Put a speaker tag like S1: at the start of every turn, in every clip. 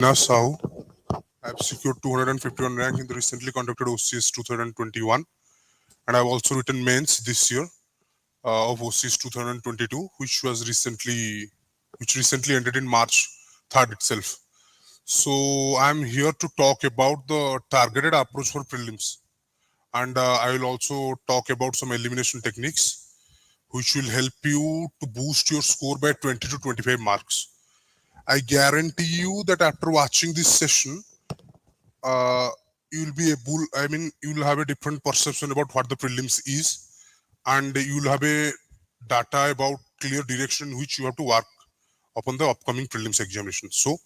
S1: Sahoo. I have secured 251 rank in the recently conducted OCS 2021, and I have also written mains this year of OCS 2022, which recently ended in March 3rd itself. So I'm here to talk about the targeted approach for prelims, and I will also talk about some elimination techniques, which will help you to boost your score by 20 to 25 marks. I guarantee you that after watching this session, uh, you'll be able, I mean, you'll have a different perception about what the prelims is, and you'll have a data about clear direction which you have to work upon the upcoming prelims examination. So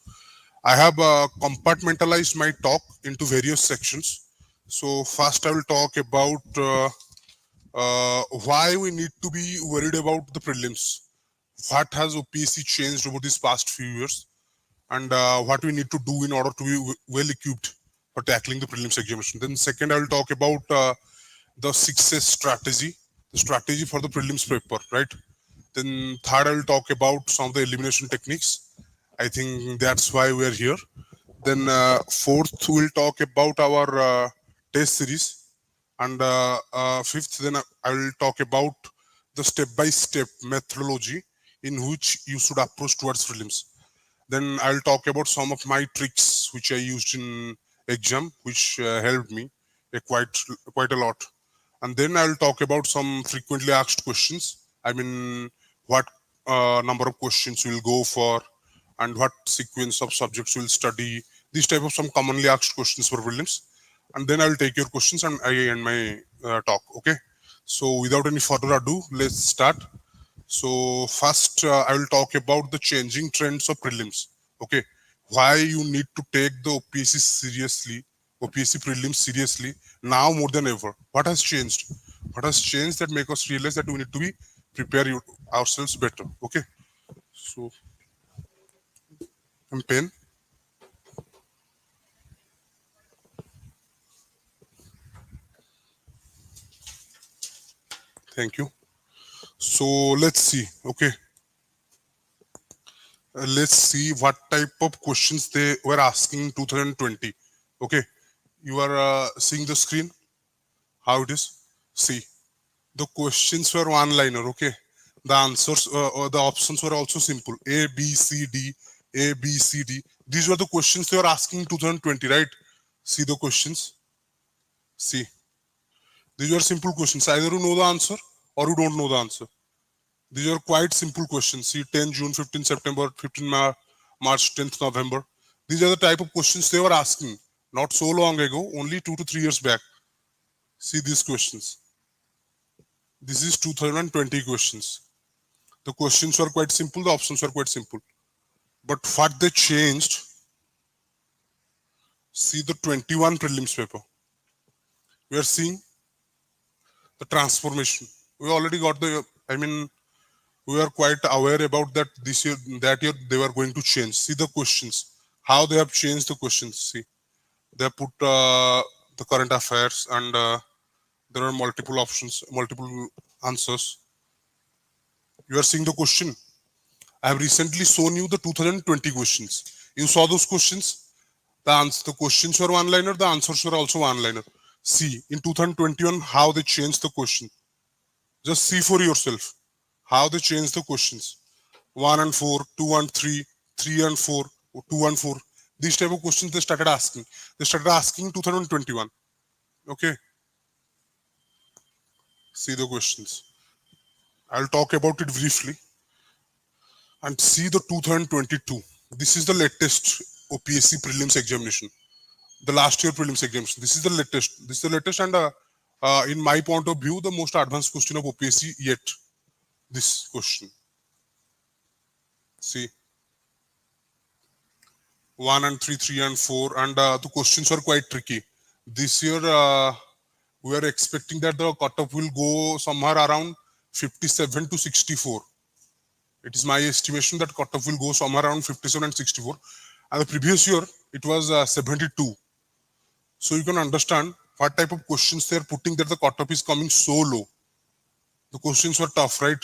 S1: I have compartmentalized my talk into various sections. So first I will talk about why we need to be worried about the prelims. What has OPSC changed over these past few years, and what we need to do in order to be well equipped for tackling the prelims examination. Then second, I will talk about the success strategy, the strategy for the prelims paper, right? Then third, I will talk about some of the elimination techniques. I think that's why we are here. Then fourth, we'll talk about our test series, and fifth, then I will talk about the step-by-step methodology in which you should approach towards prelims. Then I'll talk about some of my tricks which I used in exam, which helped me quite a lot. And then I'll talk about some frequently asked questions. I mean, what number of questions we'll go for, and what sequence of subjects we'll study. These type of some commonly asked questions for prelims. And then I'll take your questions and I end my talk. Okay. So without any further ado, let's start. So first, I will talk about the changing trends of prelims. Okay, why you need to take the OPSC seriously, OPSC prelims seriously now more than ever. What has changed? What has changed that make us realize that we need to be ourselves better. Okay, so and pen. Thank you. So let's see. Okay, let's see what type of questions they were asking in 2020. Okay, you are seeing the screen. How it is? See, the questions were one liner. Okay, the answers or the options were also simple: A, B, C, D, A, B, C, D. These were the questions they were asking in 2020, right? See the questions. See, these were simple questions. Either you know the answer or you don't know the answer. These are quite simple questions. See, 10 June, 15 September, 15 March, 10th November. These are the type of questions they were asking not so long ago, only 2 to 3 years back. See these questions. This is 2020 questions. The questions were quite simple, the options were quite simple. But what they changed, see the 21 prelims paper. We are seeing the transformation. We already got we are quite aware about that this year, that year they were going to change. See the questions, how they have changed the questions. See, they have put the current affairs, and there are multiple options, multiple answers. You are seeing the question. I have recently shown you the 2020 questions. You saw those questions? The questions were one-liner, the answers were also one-liner. See, in 2021, how they changed the question. Just see for yourself how they changed the questions. 1 and 4, 2 and 3, 3 and 4, 2 and 4. These type of questions they started asking. They started asking in 2021. Okay. See the questions. I'll talk about it briefly. And see the 2022. This is the latest OPSC prelims examination. The last year prelims examination. This is the latest. This is the latest, and in my point of view, the most advanced question of OPSC yet. This question. See, 1 and 3, 3 and 4, and the questions are quite tricky. This year, we are expecting that the cutoff will go somewhere around 57 to 64. It is my estimation that cutoff will go somewhere around 57 and 64. And the previous year, it was 72. So you can understand what type of questions they are putting that the cutoff is coming so low. The questions were tough, right?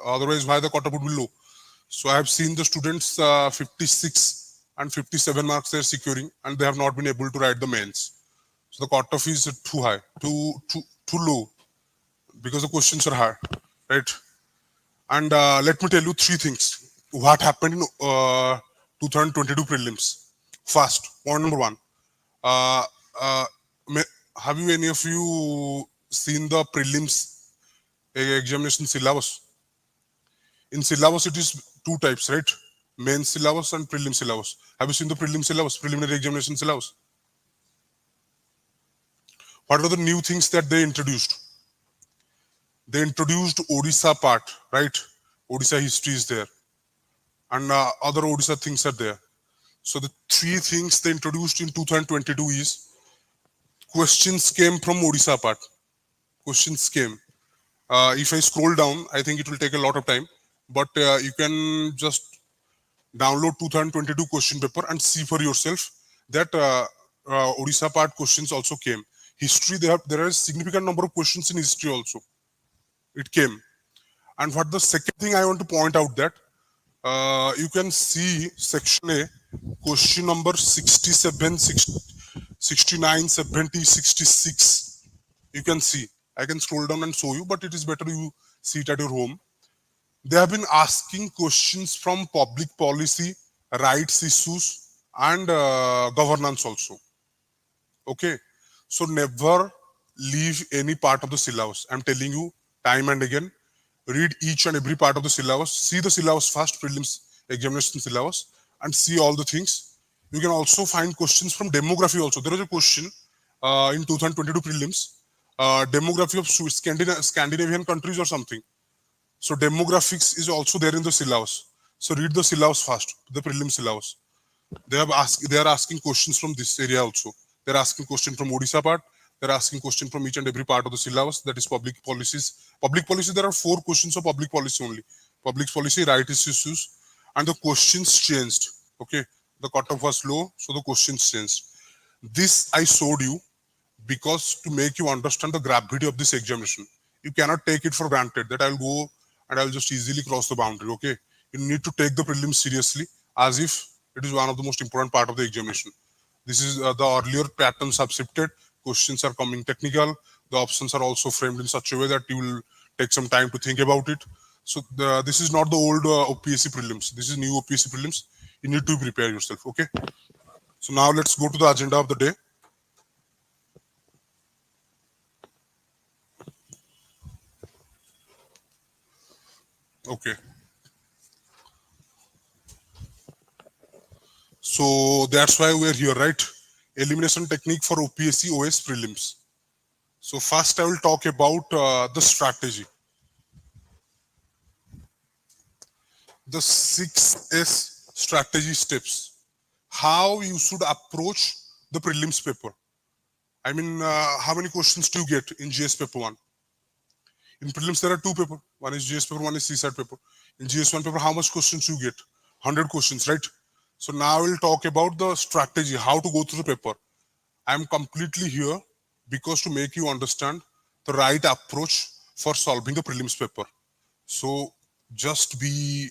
S1: Otherwise, why the cutoff would be low? So I have seen the students 56 and 57 marks they're securing, and they have not been able to write the mains. So the cutoff is too high, too low, because the questions are hard, right? And let me tell you three things. What happened in 2022 prelims? First, point number one. Uh, uh, have you any of you seen the prelims examination syllabus? In syllabus, it is two types, right? Main syllabus and prelim syllabus. Have you seen the prelim syllabus, preliminary examination syllabus? What are the new things that they introduced? They introduced Odisha part, right? Odisha history is there, and other Odisha things are there. So the three things they introduced in 2022 is questions came from Odisha part. Questions came. If I scroll down, I think it will take a lot of time, but you can just download 2022 question paper and see for yourself that Odisha part questions also came. History, there are a significant number of questions in history also. It came. And what the second thing I want to point out that you can see section A, question number 67, 69, 70, 66. You can see. I can scroll down and show you, but it is better you see it at your home. They have been asking questions from public policy, rights issues, and governance also. Okay. So never leave any part of the syllabus. I'm telling you time and again, read each and every part of the syllabus. See the syllabus first, prelims examination syllabus, and see all the things. You can also find questions from demography also. There is a question in 2022 prelims, demography of Scandinavian countries or something. So demographics is also there in the syllabus. So read the syllabus first, the prelim syllabus. They are asking questions from this area also. They're asking question from Odisha part. They're asking question from each and every part of the syllabus. That is public policies. Public policy, there are 4 questions of public policy only. Public policy, rights issues, and the questions changed. Okay, the cutoff was low, so the questions changed. This I showed you because to make you understand the gravity of this examination. You cannot take it for granted that I'll go and I'll just easily cross the boundary. Okay, you need to take the prelims seriously as if it is one of the most important part of the examination. This is the earlier patterns have shifted. Questions are coming technical. The options are also framed in such a way that you will take some time to think about it. So this is not the old OPSC prelims. This is new OPSC prelims. You need to prepare yourself. Okay. So now let's go to the agenda of the day. Okay. So that's why we're here, right? Elimination technique for OPSC OAS prelims. So first I will talk about the strategy. The 6S strategy steps. How you should approach the prelims paper. I mean, how many questions do you get in GS paper 1? In prelims, there are 2 papers. One is GS paper, one is CSAT paper. In GS1 paper, how much questions you get? 100 questions, right? So now we'll talk about the strategy, how to go through the paper. I'm completely here because to make you understand the right approach for solving the prelims paper. So just be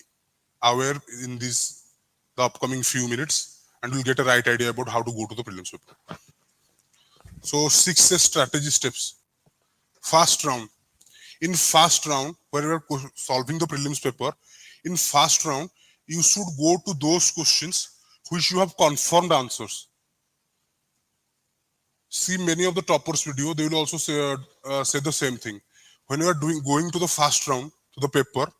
S1: aware in the upcoming few minutes and you'll get a right idea about how to go to the prelims paper. So 6 strategy steps. First round. In first round, where you are solving the prelims paper, in first round, you should go to those questions which you have confirmed answers. See many of the toppers video, they will also say the same thing. When you are going to the first round, to the paper,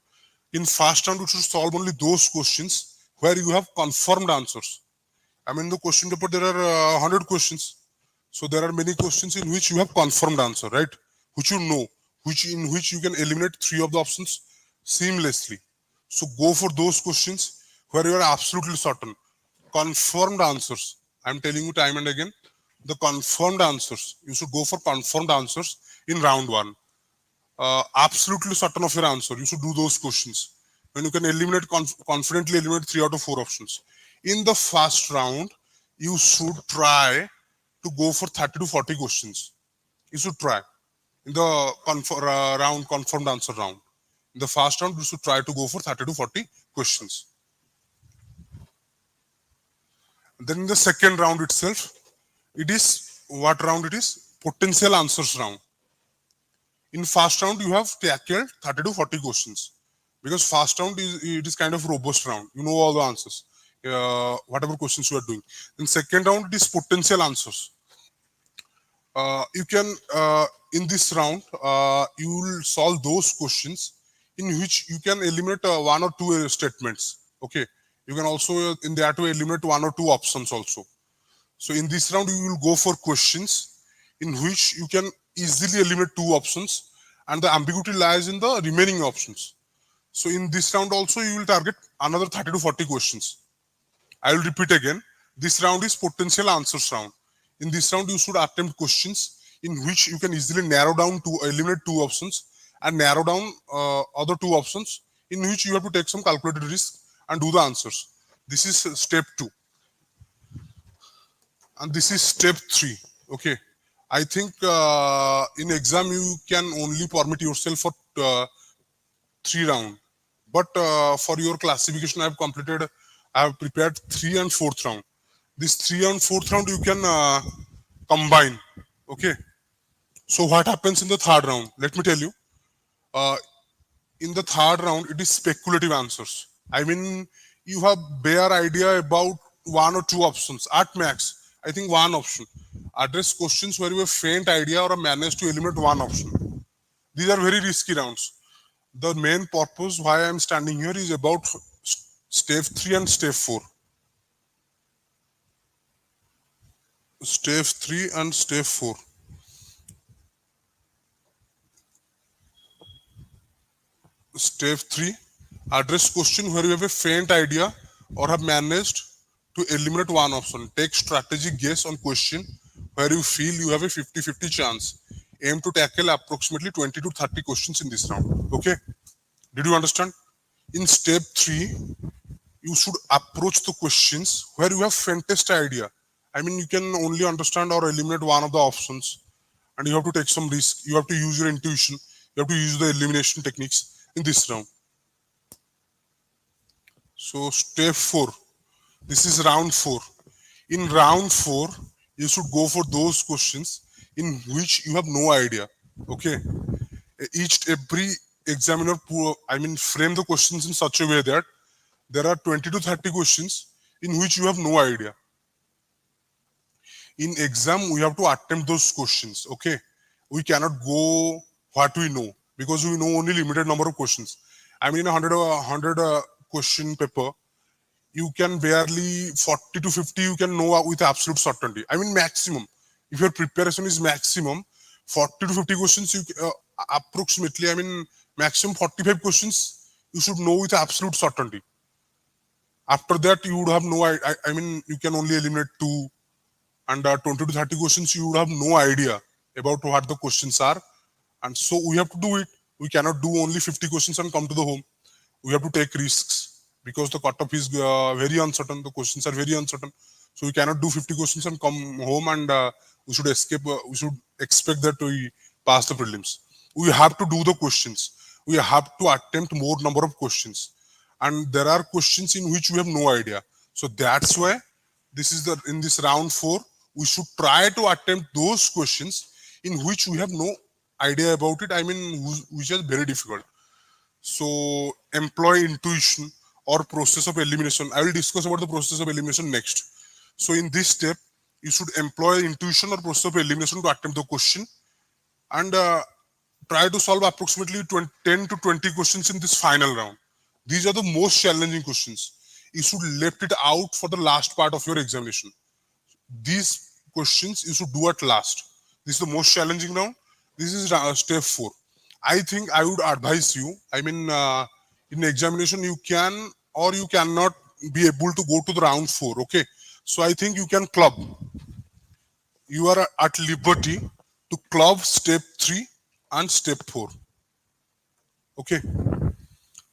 S1: in first round, you should solve only those questions where you have confirmed answers. I mean, the question paper, there are 100 questions. So there are many questions in which you have confirmed answer, right? Which you know, in which you can eliminate 3 of the options seamlessly. So go for those questions where you are absolutely certain. Confirmed answers. I'm telling you time and again, the confirmed answers. You should go for confirmed answers in round 1. Absolutely certain of your answer. You should do those questions. When you can eliminate confidently eliminate 3 out of 4 options. In the first round, you should try to go for 30 to 40 questions. You should try. In the confirmed answer round. In the first round, you should try to go for 30 to 40 questions. Then in the second round itself, it is what round it is? Potential answers round. In first round, you have tackled 30 to 40 questions because first round is kind of robust round. You know all the answers, whatever questions you are doing. In second round, it is potential answers. You can in this round you will solve those questions in which you can eliminate one or two statements. Okay, you can also in that way eliminate one or two options also. So in this round, you will go for questions in which you can easily eliminate two options, and the ambiguity lies in the remaining options. So in this round also, you will target another 30 to 40 questions. I will repeat again. This round is potential answers round. In this round, you should attempt questions in which you can easily narrow down to eliminate two options and narrow down other two options in which you have to take some calculated risk and do the answers. This is step 2. And this is step 3. Okay, I think in exam you can only permit yourself for 3 round, but for your classification I have prepared 3 and 4th round. This 3 and 4th round you can combine. Okay, so what happens in the third round? Let me tell you. uh, in the third round, it is speculative answers. I mean, you have bare idea about one or two options at max. I think one option. Address questions where you have faint idea or manage to eliminate one option. These are very risky rounds. The main purpose why I am standing here is about step 3 and step 4. Step 3 and step 4. Step 3, address question where you have a faint idea or have managed to eliminate one option. Take strategic guess on question where you feel you have a 50-50 chance. Aim to tackle approximately 20 to 30 questions in this round. Okay, did you understand? In step 3, you should approach the questions where you have faintest idea. I mean, you can only understand or eliminate one of the options, and you have to take some risk. You have to use your intuition. You have to use the elimination techniques in this round. So step 4, this is round 4. In round 4, you should go for those questions in which you have no idea. Okay, every examiner frame the questions in such a way that there are 20 to 30 questions in which you have no idea. In exam, we have to attempt those questions. Okay, we cannot go what we know because we know only limited number of questions. I mean, in a 100 question paper, you can barely 40 to 50 you can know with absolute certainty. I mean, maximum, if your preparation is maximum 40 to 50 questions, you approximately, I mean, maximum 45 questions you should know with absolute certainty. After that, you would have no I mean, you can only eliminate 2, and 20 to 30 questions you would have no idea about what the questions are. And so we have to do it. We cannot do only 50 questions and come to the home. We have to take risks because the cutoff is very uncertain. The questions are very uncertain. So we cannot do 50 questions and come home and we should escape. We should expect that we pass the prelims. We have to do the questions. We have to attempt more number of questions. And there are questions in which we have no idea. So that's why this is in this round 4, we should try to attempt those questions in which we have no idea about it. I mean, which is very difficult. So employ intuition or process of elimination. I will discuss about the process of elimination next. So in this step, you should employ intuition or process of elimination to attempt the question and try to solve approximately 10 to 20 questions in this final round. These are the most challenging questions. You should left it out for the last part of your examination. These questions you should do at last. This is the most challenging round. This is step 4. I think I would advise you, I mean, in examination you can or you cannot be able to go to the round 4. Okay, so I think you can club. You are at liberty to club step 3 and step 4. Okay,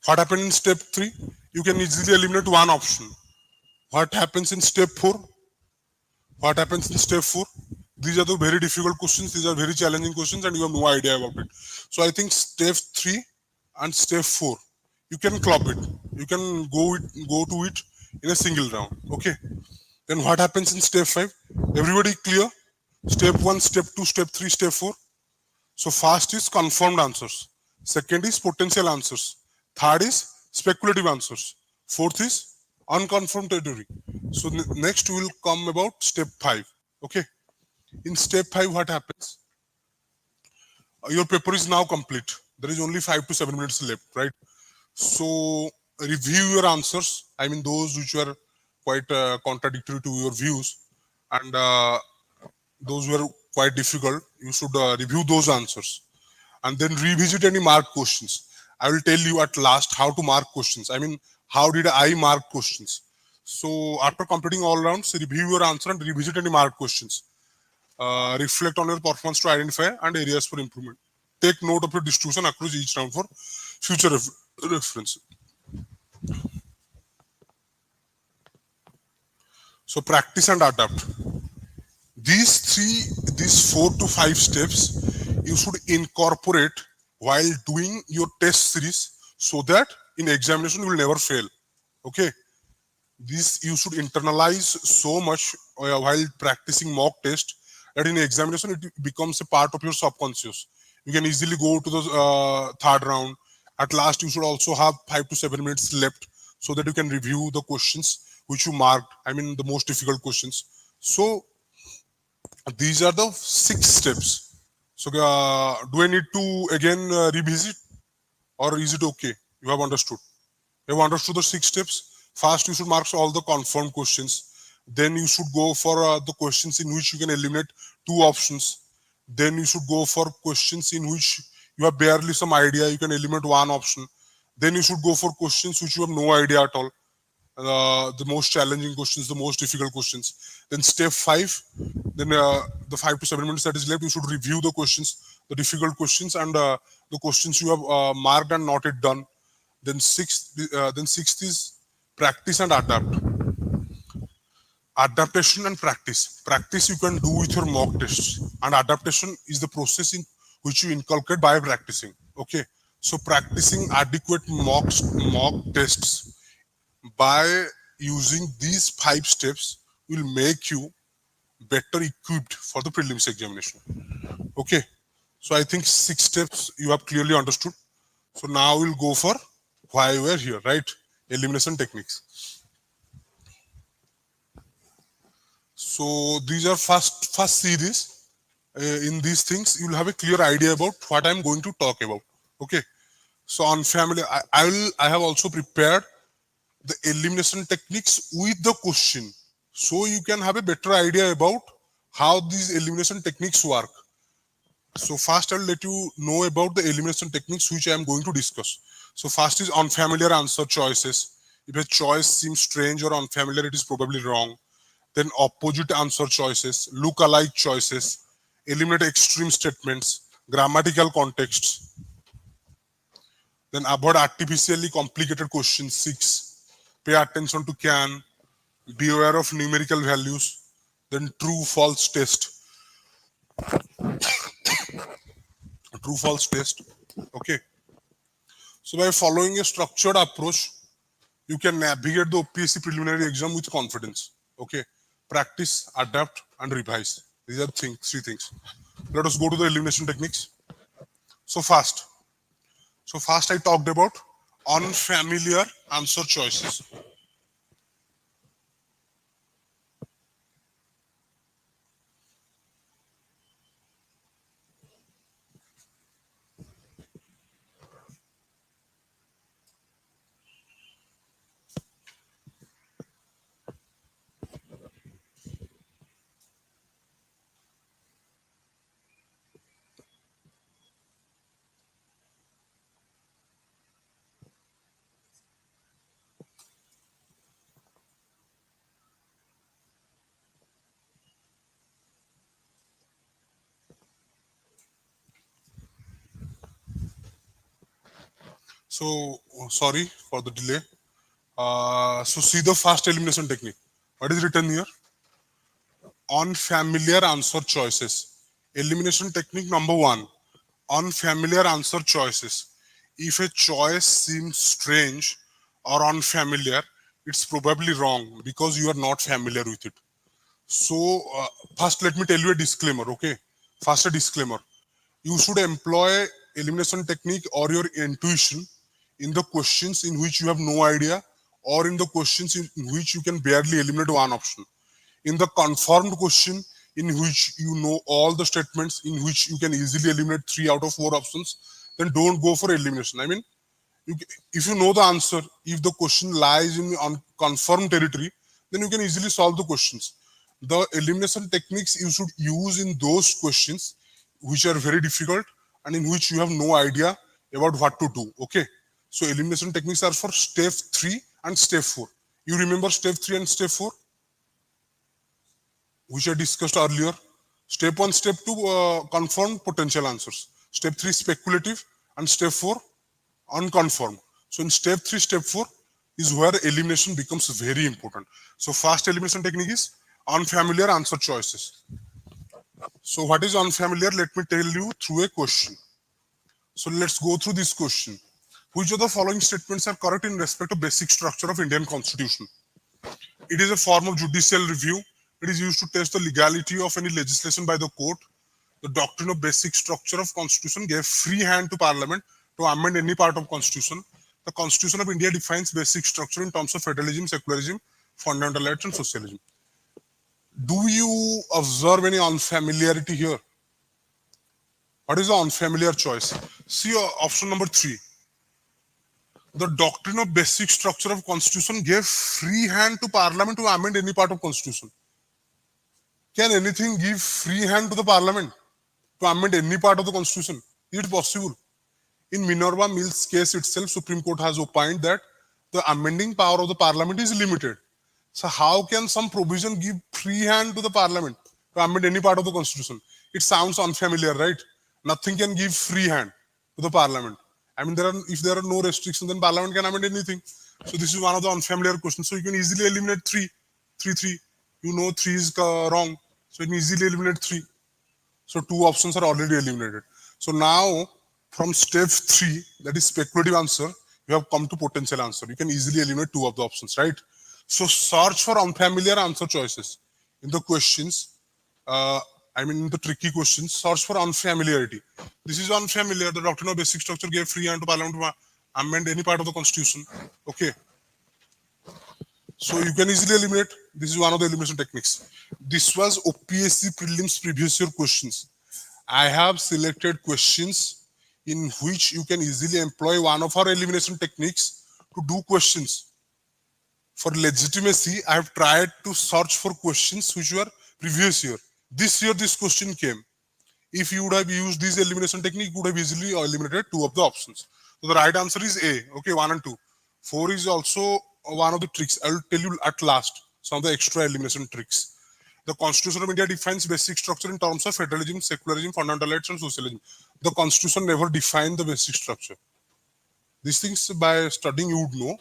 S1: what happened in step 3? You can easily eliminate one option. What happens in step 4? What happens in step 4? These are the very difficult questions. These are very challenging questions and you have no idea about it. So I think step 3 and step 4, you can club it. You can go to it in a single round. Okay. Then what happens in step 5? Everybody clear? Step 1, step 2, step 3, step 4. So first is confirmed answers. Second is potential answers. Third is speculative answers. Fourth is unconfirmed territory. So next will come about step 5. Okay. In step 5, what happens? Your paper is now complete. There is only 5 to 7 minutes left, right? So review your answers. I mean, those which were quite contradictory to your views, and those were quite difficult. You should review those answers and then revisit any mark questions. I will tell you at last how to mark questions. I mean, how did I mark questions? So after completing all rounds, review your answer and revisit any mark questions. Reflect on your performance to identify and areas for improvement. Take note of your distribution across each round for future reference. So practice and adapt. These 4 to 5 steps you should incorporate while doing your test series so that in examination you will never fail. Okay. This you should internalize so much while practicing mock test that in examination it becomes a part of your subconscious. You can easily go to the third round. At last, you should also have 5 to 7 minutes left so that you can review the questions which you marked. I mean, the most difficult questions. So these are the 6 steps. So do I need to again revisit, or is it okay? You have understood. You have understood the 6 steps. First, you should mark all the confirmed questions. Then you should go for the questions in which you can eliminate 2 options. Then you should go for questions in which you have barely some idea, you can eliminate 1 option. Then you should go for questions which you have no idea at all. The most challenging questions, the most difficult questions. Then step 5, then the 5 to 7 minutes that is left, you should review the questions, the difficult questions, and the questions you have marked and not yet done. Then sixth is practice and adapt. Adaptation and practice. Practice you can do with your mock tests, and adaptation is the process in which you inculcate by practicing. Okay, so practicing adequate mock tests by using these 5 steps will make you better equipped for the prelims examination. Okay, so I think 6 steps you have clearly understood. So now we'll go for why we're here, right? Elimination techniques. So these are first series. In these things, you will have a clear idea about what I'm going to talk about. Okay. So on family, I have also prepared the elimination techniques with the question, so you can have a better idea about how these elimination techniques work. So first, I'll let you know about the elimination techniques which I am going to discuss. So first is unfamiliar answer choices. If a choice seems strange or unfamiliar, it is probably wrong. Then opposite answer choices, look-alike choices, eliminate extreme statements, grammatical contexts. Then avoid artificially complicated questions. 6. Pay attention to can. Be aware of numerical values. Then true-false test. True-false test. Okay. So by following a structured approach, you can navigate the OPSC preliminary exam with confidence. Okay. Practice, adapt, and revise. These are 3 things. Let us go to the elimination techniques. So first I talked about unfamiliar answer choices. So sorry for the delay. So see the first elimination technique. What is written here? Unfamiliar answer choices. Elimination technique number 1. Unfamiliar answer choices. If a choice seems strange or unfamiliar, It's probably wrong because you are not familiar with it. So first let me tell you a disclaimer, okay? First a disclaimer. You should employ elimination technique or your intuition in the questions in which you have no idea, or in the questions in which you can barely eliminate one option. In the confirmed question in which you know all the statements, in which you can easily eliminate 3 out of 4 options, then don't go for elimination. I mean, if you know the answer, if the question lies in unconfirmed territory, then you can easily solve the questions. The elimination techniques you should use in those questions which are very difficult and in which you have no idea about what to do. Okay, so elimination techniques are for step 3 and step 4. You remember step 3 and step 4 which I discussed earlier? Step 1, step 2, confirmed potential answers. Step 3, speculative, and step 4, unconfirmed. So in step 3, step 4 is where elimination becomes very important. So first elimination technique is unfamiliar answer choices. So what is unfamiliar? Let me tell you through a question. So let's go through this question. Which of the following statements are correct in respect to basic structure of Indian Constitution? It is a form of judicial review. It is used to test the legality of any legislation by the court. The doctrine of basic structure of Constitution gave free hand to Parliament to amend any part of Constitution. The Constitution of India defines basic structure in terms of federalism, secularism, fundamental rights, and socialism. Do you observe any unfamiliarity here? What is the unfamiliar choice? See option number 3. The doctrine of basic structure of Constitution gave free hand to Parliament to amend any part of Constitution. Can anything give free hand to the Parliament to amend any part of the Constitution? Is it possible? In Minerva Mills case itself, Supreme Court has opined that the amending power of the Parliament is limited. So how can some provision give free hand to the Parliament to amend any part of the Constitution? It sounds unfamiliar, right? Nothing can give free hand to the Parliament. I mean, if there are no restrictions, then Parliament can amend anything. So this is one of the unfamiliar questions. So you can easily eliminate 3. You know 3 is wrong. So you can easily eliminate 3. So 2 options are already eliminated. So now from step 3, that is speculative answer, you have come to potential answer. You can easily eliminate 2 of the options, right? So search for unfamiliar answer choices in the questions. In the tricky questions, search for unfamiliarity. This is unfamiliar. The doctrine of basic structure gave free hand to Parliament to amend any part of the Constitution. Okay. So you can easily eliminate. This is one of the elimination techniques. This was OPSC Prelims previous year questions. I have selected questions in which you can easily employ one of our elimination techniques to do questions. For legitimacy, I have tried to search for questions which were previous year. This year, this question came. If you would have used this elimination technique, you would have easily eliminated 2 of the options. So the right answer is A. Okay, 1 and 2. 4 is also one of the tricks. I will tell you at last some of the extra elimination tricks. The Constitution of India defines basic structure in terms of federalism, secularism, fundamental rights, and socialism. The Constitution never defined the basic structure. These things by studying you would know.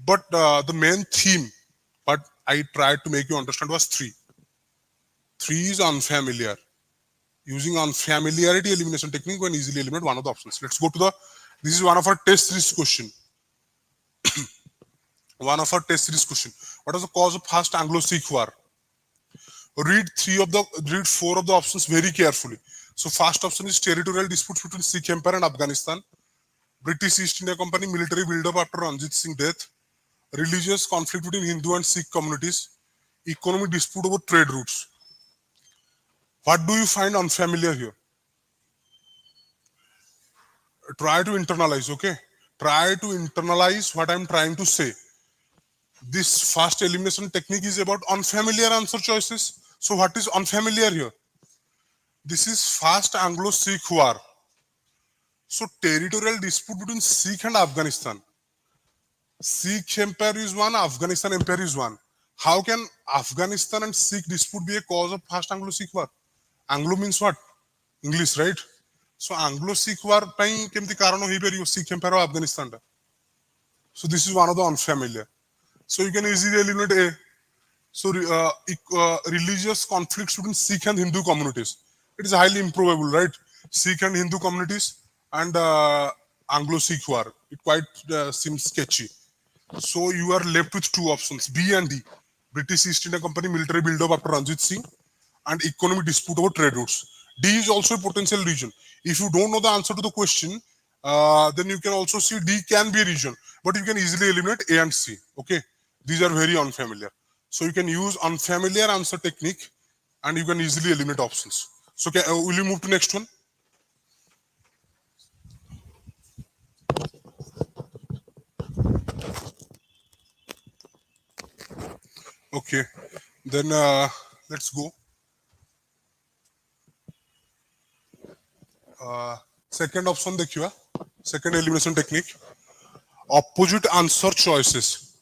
S1: But the main theme, what I tried to make you understand was 3. 3 is unfamiliar. Using unfamiliarity elimination technique, we can easily eliminate one of the options. Let's go to this is one of our test series question. One of our test series question. What was the cause of first Anglo-Sikh war? Read 4 of the options very carefully. So first option is territorial disputes between Sikh Empire and Afghanistan. British East India Company military build-up after Ranjit Singh death. Religious conflict between Hindu and Sikh communities. Economic dispute over trade routes. What do you find unfamiliar here? Try to internalize, okay? Try to internalize what I'm trying to say. This fast elimination technique is about unfamiliar answer choices. So what is unfamiliar here? This is first Anglo-Sikh war. So territorial dispute between Sikh and Afghanistan. Sikh Empire is one, Afghanistan Empire is one. How can Afghanistan and Sikh dispute be a cause of first Anglo-Sikh war? Anglo means what? English, right? So Anglo-Sikh war ପାଇଁ କେମିତି କାରଣ ହେଇପାରିବ Sikh Empire of Afghanistan ଟା? So this is one of the unfamiliar. So you can easily eliminate A. So religious conflicts between Sikh and Hindu communities. It is highly improbable, right? Sikh and Hindu communities and Anglo-Sikh war. It quite seems sketchy. So you are left with two options, B and D. British East India Company military build-up after Ranjit Singh and economic dispute over trade routes. D is also a potential region. If you don't know the answer to the question, then you can also see D can be a region, but you can easily eliminate A and C. Okay, these are very unfamiliar. So you can use unfamiliar answer technique and you can easily eliminate options. So will you move to next one? Okay, then let's go. Second option देखिए, second elimination technique, opposite answer choices.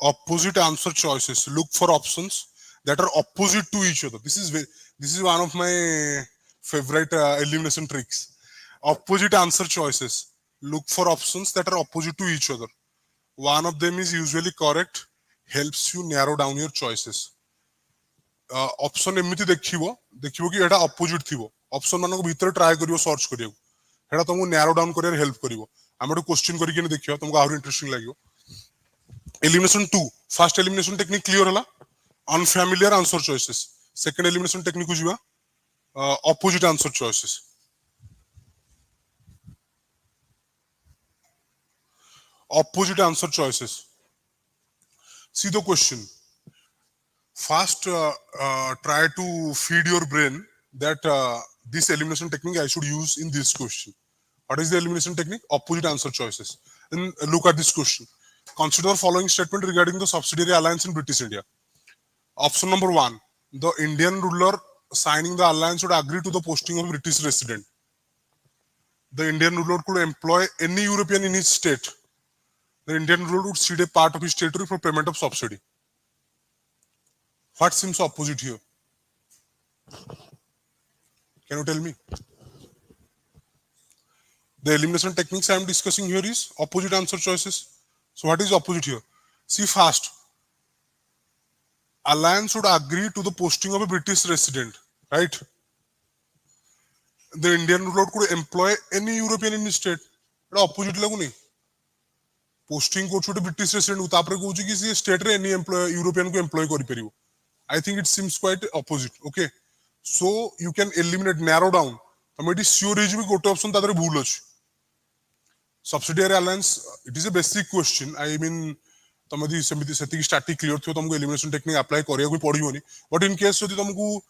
S1: Opposite answer choices. Look for options that are opposite to each other. This is one of my favorite elimination tricks. Opposite answer choices. Look for options that are opposite to each other. One of them is usually correct. Helps you narrow down your choices. Option एमती देखिबो कि एटा opposite थिबो. Option मानको भीतर try करियो search करियो. हेडा तुमको narrow down career help करिवो. हम एटा question करिके ने देखियो तुमको आहुरी interesting लागियो. Elimination 2. First elimination technique clear होला. Unfamiliar answer choices. Second elimination technique को जिवा opposite answer choices. Opposite answer choices. See the question. First, try to feed your brain that this elimination technique I should use in this question. What is the elimination technique? Opposite answer choices. Then look at this question. Consider following statement regarding the subsidiary alliance in British India. Option number 1. The Indian ruler signing the alliance would agree to the posting of a British resident. The Indian ruler could employ any European in his state. The Indian ruler would cede a part of his territory for payment of subsidy. What seems opposite here? Can you tell me? The elimination techniques I am discussing here is opposite answer choices. So what is opposite here? See first. Alliance would agree to the posting of a British resident, right? The Indian ruler could employ any European in his state. But opposite laguni. Posting को छोटे British resident को तापरे को उचित किसी state रे any employ European को employ करी परियो. I think it seems quite opposite. Okay, so you can eliminate, narrow down. तमें इट sure है जो भी गोटे option तादरे भूल अछि. Subsidiary alliance, it is a basic question. I mean, तमें दी सेती static clear थियो तुमको elimination technique apply करिया कोई पढ़ी होनी. But in case यदि तुमको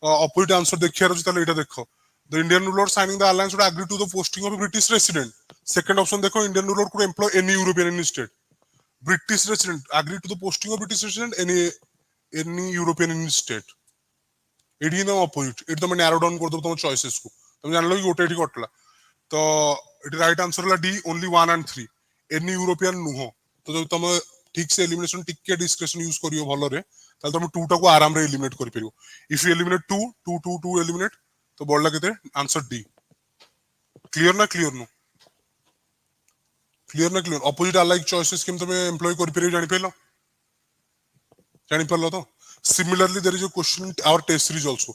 S1: opposite answer देखिया रही ताले इटा देखो. The Indian ruler signing the alliance would agree to the posting of a British resident. Second option देखो, Indian ruler could employ any European in his state. British resident agree to the posting of British resident any European in his state. It is the opposite. It तुम narrow down कर दो तुम choices को. तुम जान लो कि गोटे ठीक कटला. तो it right answer La D, only 1 and 3. Any European नुहो. तो जब तुम ठीक से elimination टिक्के discretion use करियो भलो रे, ताल तुम 2 टा को आराम रे eliminate करि परियो. If you eliminate 2 eliminate, तो बोलला केते answer D. Clear ना clear नो? Clear ना clear? Opposite alike choices केम तुम employ करि परियो जानि पेलो? जानि परलो तो? Similarly, there is a question in our test series also.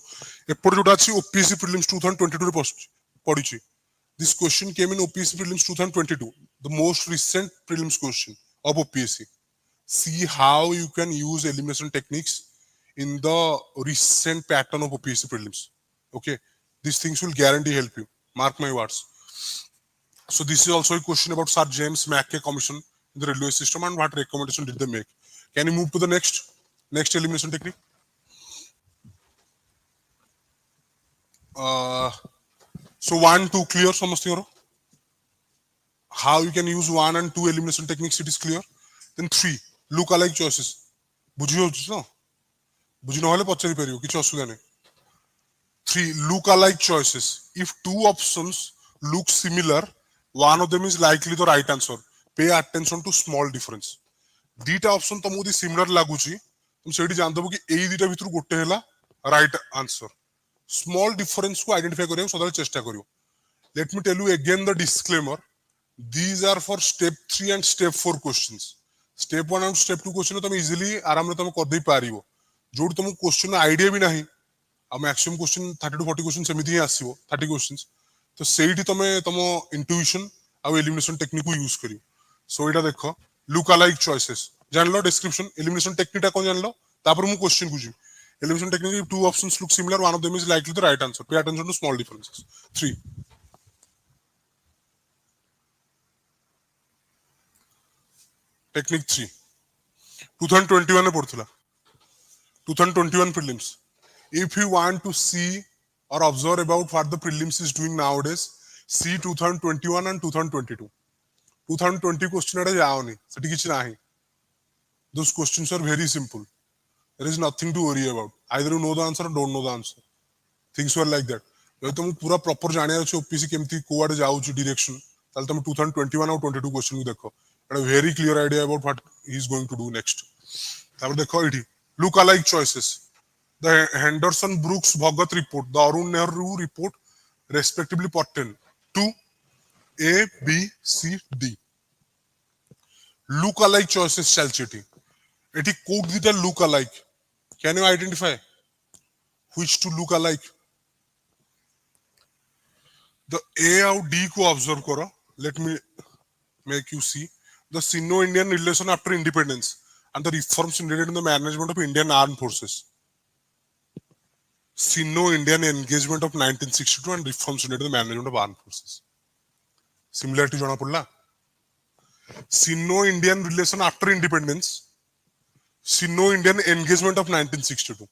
S1: एपर जोटा अछि OPSC Prelims 2022 रे पढिछि. This question came in OPSC Prelims 2022, the most recent prelims question of OPSC. See how you can use elimination techniques in the recent pattern of OPSC Prelims. Okay, these things will guarantee help you. Mark my words. So this is also a question about Sir James Mackay Commission in the railway system and what recommendation did they make. Can you move to the next elimination technique? So 1, 2 clear samasthingaro. How you can use 1 and 2 elimination techniques, it is clear. Then 3 look alike choices. बुझी होछि न? बुझी न होले पछरी परियो किछ असुविधा नै. 3 look alike choices. If two options look similar, one of them is likely the right answer. Pay attention to small difference. दीटा ऑप्शन तुमको दी सिमिलर लागुची, तुम सेठी जान दबो कि एई दीटा भितर गोटे हैला राइट आंसर. स्मॉल डिफरेंस को आइडेंटिफाई करियो सदाले चेष्टा करियो. Let me tell you again the disclaimer. These are for step 3 and step 4 questions. Step 1 and step 2 question तुम इजीली आराम रे तुम कर दे पारियो. जोड तुम क्वेश्चन आईडिया भी नाही. आ मैक्सिमम क्वेश्चन 30 to 40 क्वेश्चन सेमिति ही आसीबो 30 क्वेश्चंस. तो सेठी तुम इंट्यूशन आ एलिमिनेशन टेक्निक को यूज करियो. सो एटा देखो लुक अलाइक चॉइसेस जान लो डिस्क्रिप्शन एलिमिनेशन टेक्निक टा कोन जान लो तापर मु क्वेश्चन को जी elimination technique if two options look similar one of them is likely the right answer pay attention to small differences 3 technique 3 2021 में पढ़थुला 2021 prelims if you want to see or observe about what the prelims is doing nowadays see 2021 and 2022 2020 question एटा जाओनी सेठी किछ नाही those questions are very simple there is nothing to worry about either you know the answer or don't know the answer things were like that जब तुम पूरा proper जाने अछि OPC केमती कोआडे जाउची direction ताल तुम 2021 और 22 क्वेश्चन को देखो एटा very clear idea about what he is going to do next तापर देखो इठी look alike choices the Henderson Brooks Bhagat report the Arun Nehru report respectively pertain to A B C D look alike choices चलचिटी एटी कोड दिटा look alike can you identify which two look alike the A और D को observe करो let me make you see the Sino-Indian relation after independence and the reforms needed in the management of Indian armed forces Sino-Indian engagement of 1962 and reforms needed in the management of armed forces similarity जाना पड़ला Sino-Indian relation after independence Sino-Indian engagement of 1962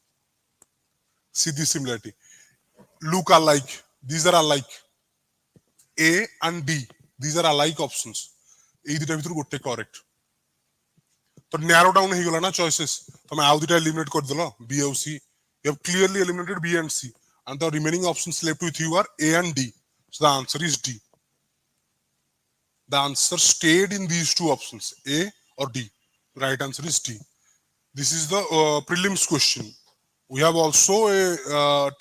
S1: see this similarity look alike these are alike A and D these are alike options ए दुटा भीतर गोटे correct तो narrow down हो गला ना choices तुम आउ दुटा एलिमिनेट कर देलो बी और C you have clearly eliminated B and C and the remaining options left with you are A and D so the answer is D the answer stayed in these two options A और D right answer is D this is the prelims question we have also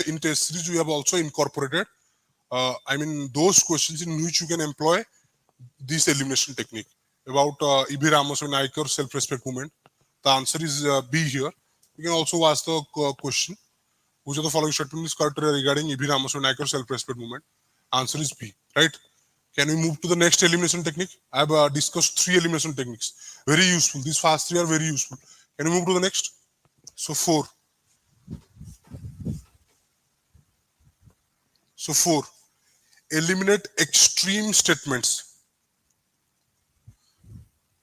S1: in test series we have also incorporated I mean those questions in which you can employ this elimination technique about E.B. Ramaswamy self-respect movement. The answer is B here. You can also ask the question, which of the following statement is correct regarding E.B. Ramaswamy self-respect movement? Answer is B, right? Can we move to the next elimination technique? I have discussed 3 elimination techniques. Very useful. These first 3 are very useful. Can we move to the next? So 4. So 4. Eliminate extreme statements.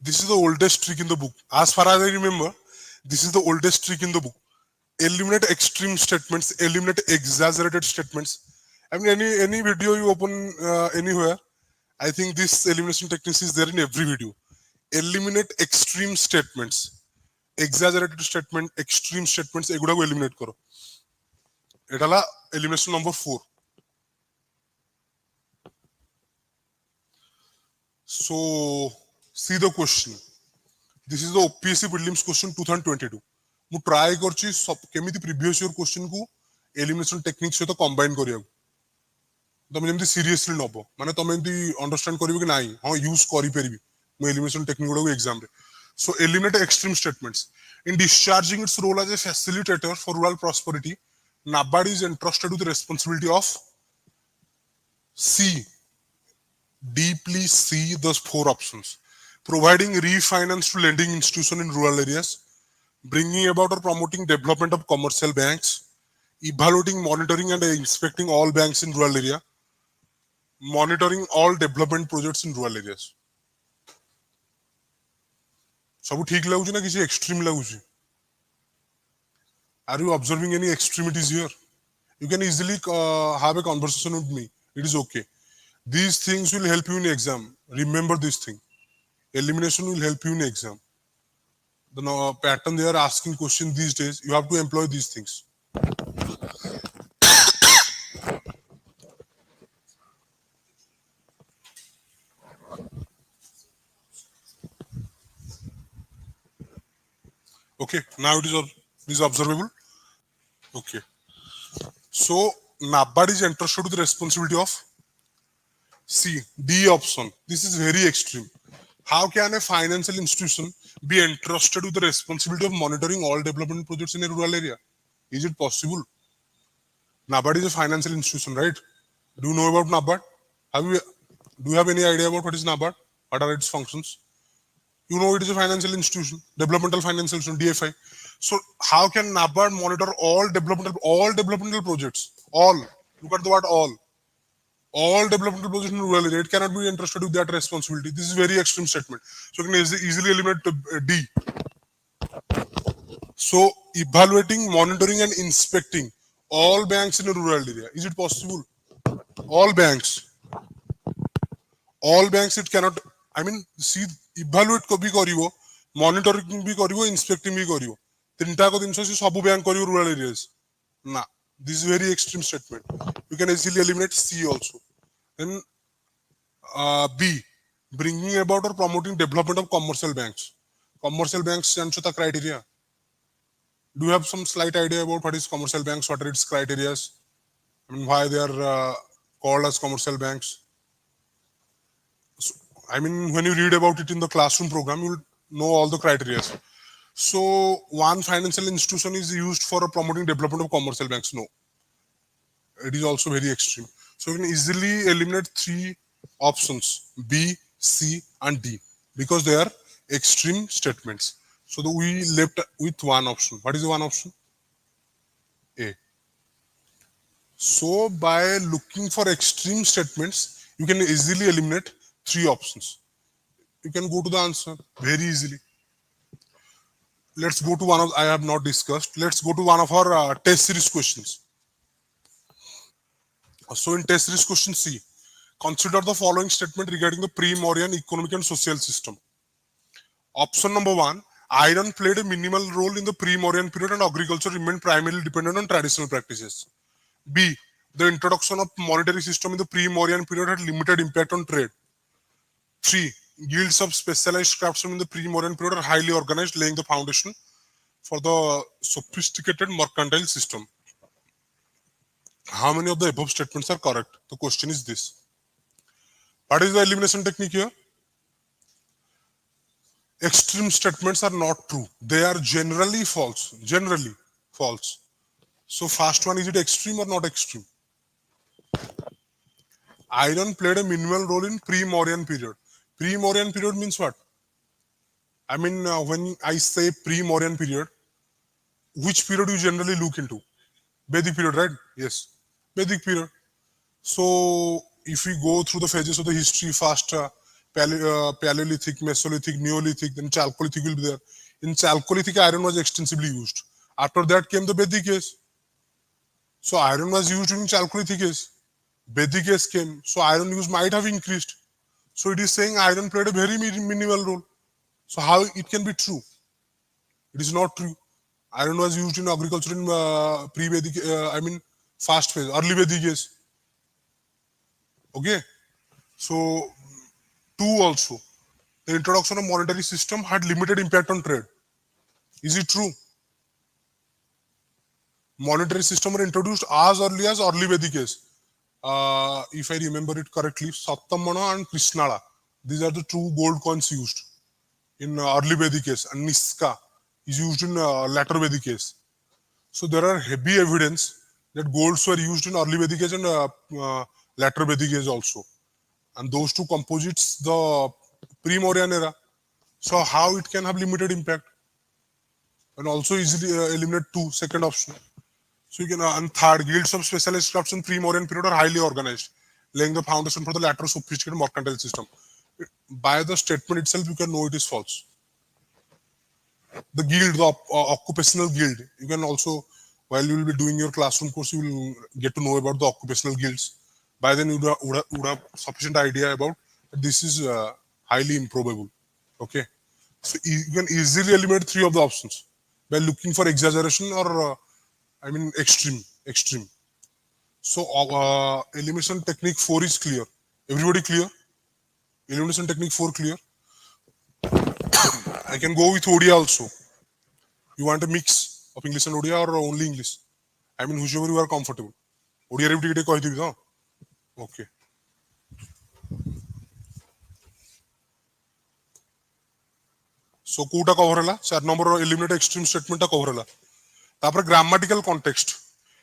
S1: This is the oldest trick in the book. As far as I remember, this is the oldest trick in the book. Eliminate extreme statements, eliminate exaggerated statements. I mean, any video you open anywhere, I think this elimination technique is there in every video. Eliminate extreme statements, exaggerated statement, extreme statements. एगुड़ा को eliminate करो. एटाला elimination number 4. So see the question. This is the OPSC Prelims question 2022. मु try करछि सब केमिति previous year question को elimination technique सहित combine करिया तमे जेमति सीरियसली नबो माने तमे एमति अंडरस्टैंड करिवो कि नाही हां यूज करि परिबि मु एलिमिनेशन टेक्निक गुडा एग्जाम रे so eliminate extreme statements in discharging its role as a facilitator for rural prosperity NABARD is entrusted with the responsibility of C deeply see those 4 options providing refinance to lending institution in rural areas bringing about or promoting development of commercial banks evaluating monitoring and inspecting all banks in rural area monitoring all development projects in rural areas सब ठीक लागुची ना किसी extreme लागुची are you observing any extremities here you can easily have a conversation with me it is okay these things will help you in exam remember this thing elimination will help you in exam the pattern they are asking question these days you have to employ these things okay now it is observable okay so NABARD is entrusted with the responsibility of C D option this is very extreme how can a financial institution be entrusted with the responsibility of monitoring all development projects in a rural area is it possible NABARD is a financial institution right do you know about NABARD do you have any idea about what is NABARD what are its functions You know it is a financial institution, developmental financial institution, DFI. So how can NABARD monitor all developmental projects? All. Look at the word all developmental projects in rural area. It cannot be entrusted with that responsibility. This is very extreme statement. So you can easily eliminate D. So evaluating, monitoring, and inspecting all banks in a rural area. Is it possible? All banks. All banks it cannot. I mean, see, evaluate ko bhi karibo, monitoring bhi karibo, inspecting bhi karibo. Tinta ko dinso se sabu bank karibo rural areas. Nah, this is very extreme statement. You can easily eliminate C also. Then B, bringing about or promoting development of commercial banks. Commercial banks and the criteria. Do you have some slight idea about what is commercial banks? What are its criteria? I mean, why they are called as commercial banks? So, I mean, when you read about it in the classroom program, you will know all the criteria. So, one financial institution is used for promoting development of commercial banks. No, it is also very extreme. So, you can easily eliminate three options: B, C, and D because they are extreme statements. So, we left with one option. What is the one option? A. So, by looking for extreme statements, you can easily eliminate three options. You can go to the answer very easily. Let's go to one of I have not discussed. Let's go to one of our test series questions. So in test series question C, consider the following statement regarding the pre-Mauryan economic and social system. Option number 1, iron played a minimal role in the pre-Mauryan period and agriculture remained primarily dependent on traditional practices. B, the introduction of monetary system in the pre-Mauryan period had limited impact on trade. 3, guilds of specialized craftsmen in the pre-Mauryan period are highly organized, laying the foundation for the sophisticated mercantile system. How many of the above statements are correct? The question is this. What is the elimination technique here? Extreme statements are not true. They are generally false. Generally false. So first one, is it extreme or not extreme? Iron played a minimal role in pre-Mauryan period. Pre-Mauryan period means what? I mean, when I say pre-Mauryan period, which period you generally look into? Vedic period, right? Yes. Vedic period. So if we go through the phases of the history, first Paleolithic, Mesolithic, Neolithic, then Chalcolithic will be there. In Chalcolithic, iron was extensively used. After that came the Vedic age. So iron was used in Chalcolithic age. Vedic age came. So iron use might have increased. So it is saying iron played a very minimal role. So how it can be true? It is not true. Iron was used in agriculture in pre-Vedic, I mean, fast phase, early Vedic age. Okay. So, 2 also. The introduction of monetary system had limited impact on trade. Is it true? Monetary system were introduced as early as early Vedic age. If I remember it correctly, Sattamana and Krishnala. These are the two gold coins used in early Vedic age, and Niska is used in later Vedic age. So there are heavy evidence that golds were used in early Vedic age and later Vedic age also. And those two composites the pre-Mauryan era. So how it can have limited impact? And also easily eliminate 2, second option. So you can, and third, guilds of specialized crafts in pre-Mauryan period are highly organized, laying the foundation for the later sophisticated mercantile system. By the statement itself, you can know it is false. The guild, the occupational guild, you can also, while you will be doing your classroom course, you will get to know about the occupational guilds. By then, you would have sufficient idea about this is highly improbable. Okay, so you can easily eliminate 3 of the options by looking for exaggeration or I mean extreme. So elimination technique 4 is clear. Everybody clear? Elimination technique 4 clear. I can go with ODI also. You want a mix of English and ODI or only English? I mean, whichever you are comfortable. ODI रे भी टिके कहि दिबि त. Okay. So Kota cover हला 4 number eliminate extreme statement टा cover हला. तापर grammatical context.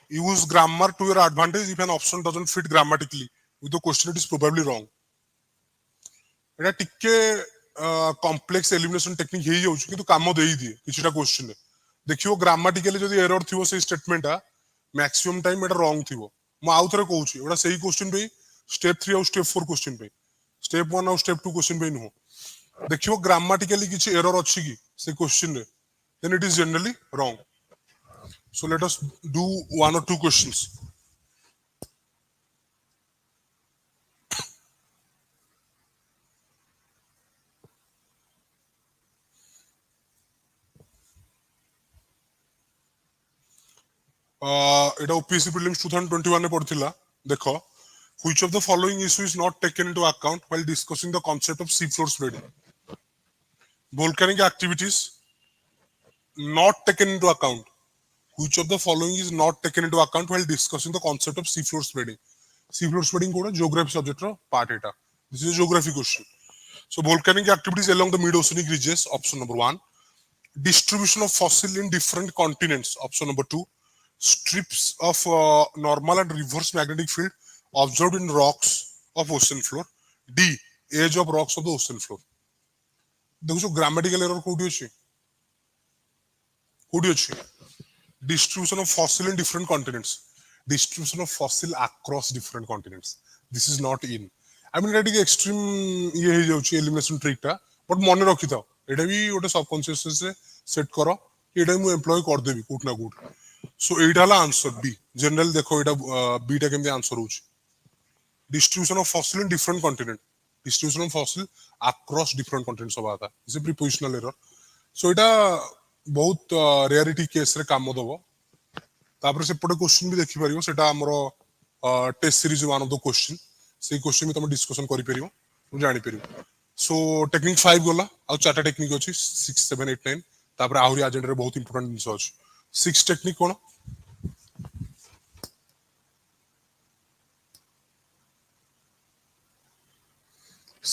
S1: Use grammar to your advantage. If an option doesn't fit grammatically with the question, it is probably wrong. এটা টিকে कॉम्प्लेक्स एलिमिनेशन टेक्निक हे जाउछ किंतु काम देई दिए किछटा क्वेश्चन रे देखियो ग्रामेटिकली जदी एरर थिवो से स्टेटमेंट मैक्सिमम टाइम एटा रॉन्ग थिवो म आउ थरे कहूची एटा सही क्वेश्चन पे स्टेप 3 और स्टेप 4 क्वेश्चन पे स्टेप 1 और स्टेप 2 क्वेश्चन पे नो देखियो ग्रामेटिकली किछि एरर अछि कि से क्वेश्चन रे then it is generally wrong. So let us do one or two questions. এটা OPSC prelims 2021 ରେ पढ़थिला देखो which of the following issue is not taken into account while discussing the concept of seafloor spreading volcanic activities not taken into account which of the following is not taken into account while discussing the concept of seafloor spreading seafloor spreading code geography subject row part Etah this is a geography question so volcanic activities along the mid oceanic ridges option number 1 distribution of fossil in different continents option number 2 strips of normal and reverse magnetic field observed in rocks of ocean floor d edge of rocks of the ocean floor देखो grammatical error कोडी अछि distribution of fossil in different continents distribution of fossil across different continents this is not in I mean that extreme ये हे जाउची elimination trick टा but मन रखि थाओ एटा भी ओटे सबकॉन्शियस से सेट करो एटा मु एम्प्लॉय कर देबी कोट ना कोट सो एटा हला आंसर बी जनरल देखो एटा बी टा केमते आंसर होची distribution of fossil in different continent distribution of fossil across different continents होबा था is a prepositional error so एटा बहुत रेयरिटी केस रे काम दबो तापर से पटे क्वेश्चन भी देखि परियो सेटा हमरो test series one of the question से क्वेश्चन में तुम डिस्कशन करि परियो तुम जानि परियो सो टेक्निक 5 गोला आ चारटा टेक्निक अछि 6 7 8 9 तापर आहुरी एजेंडा रे बहुत इंपोर्टेंट जिंस अछि 6 टेक्निक कोन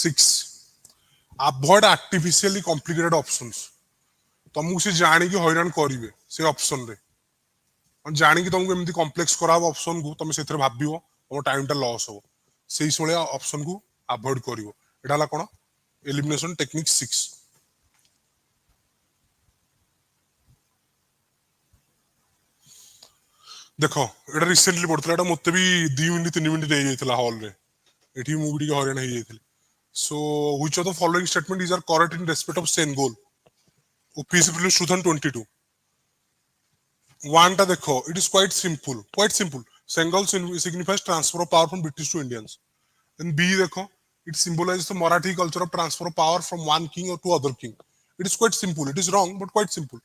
S1: 6 अवॉइड आर्टिफिशियली कॉम्प्लिकेटेड ऑप्शंस तुमको से जानि कि हैरान करिवे से ऑप्शन रे जानि कि तुमको एमती कॉम्प्लेक्स कराव ऑप्शन को तुम सेथरे भाबियो तुम टाइम टा लॉस हो सेही सोळे ऑप्शन को अवॉइड करिवो एटा ला कोन एलिमिनेशन टेक्निक 6 देखो एटा रिसेंटली पड़तला एटा मते भी 2 मिनिट 3 मिनिट दे जाइतला हॉल रे एठी मूवी के हैरान हे जाइतले so which of the following statement is are correct in respect of Sengol OPSC prelims 2022 one ta dekho it is quite simple Sengal signifies transfer of power from British to Indians then B dekho it symbolizes the Marathi culture of transfer of power from one king or to other king it is quite simple it is wrong but quite simple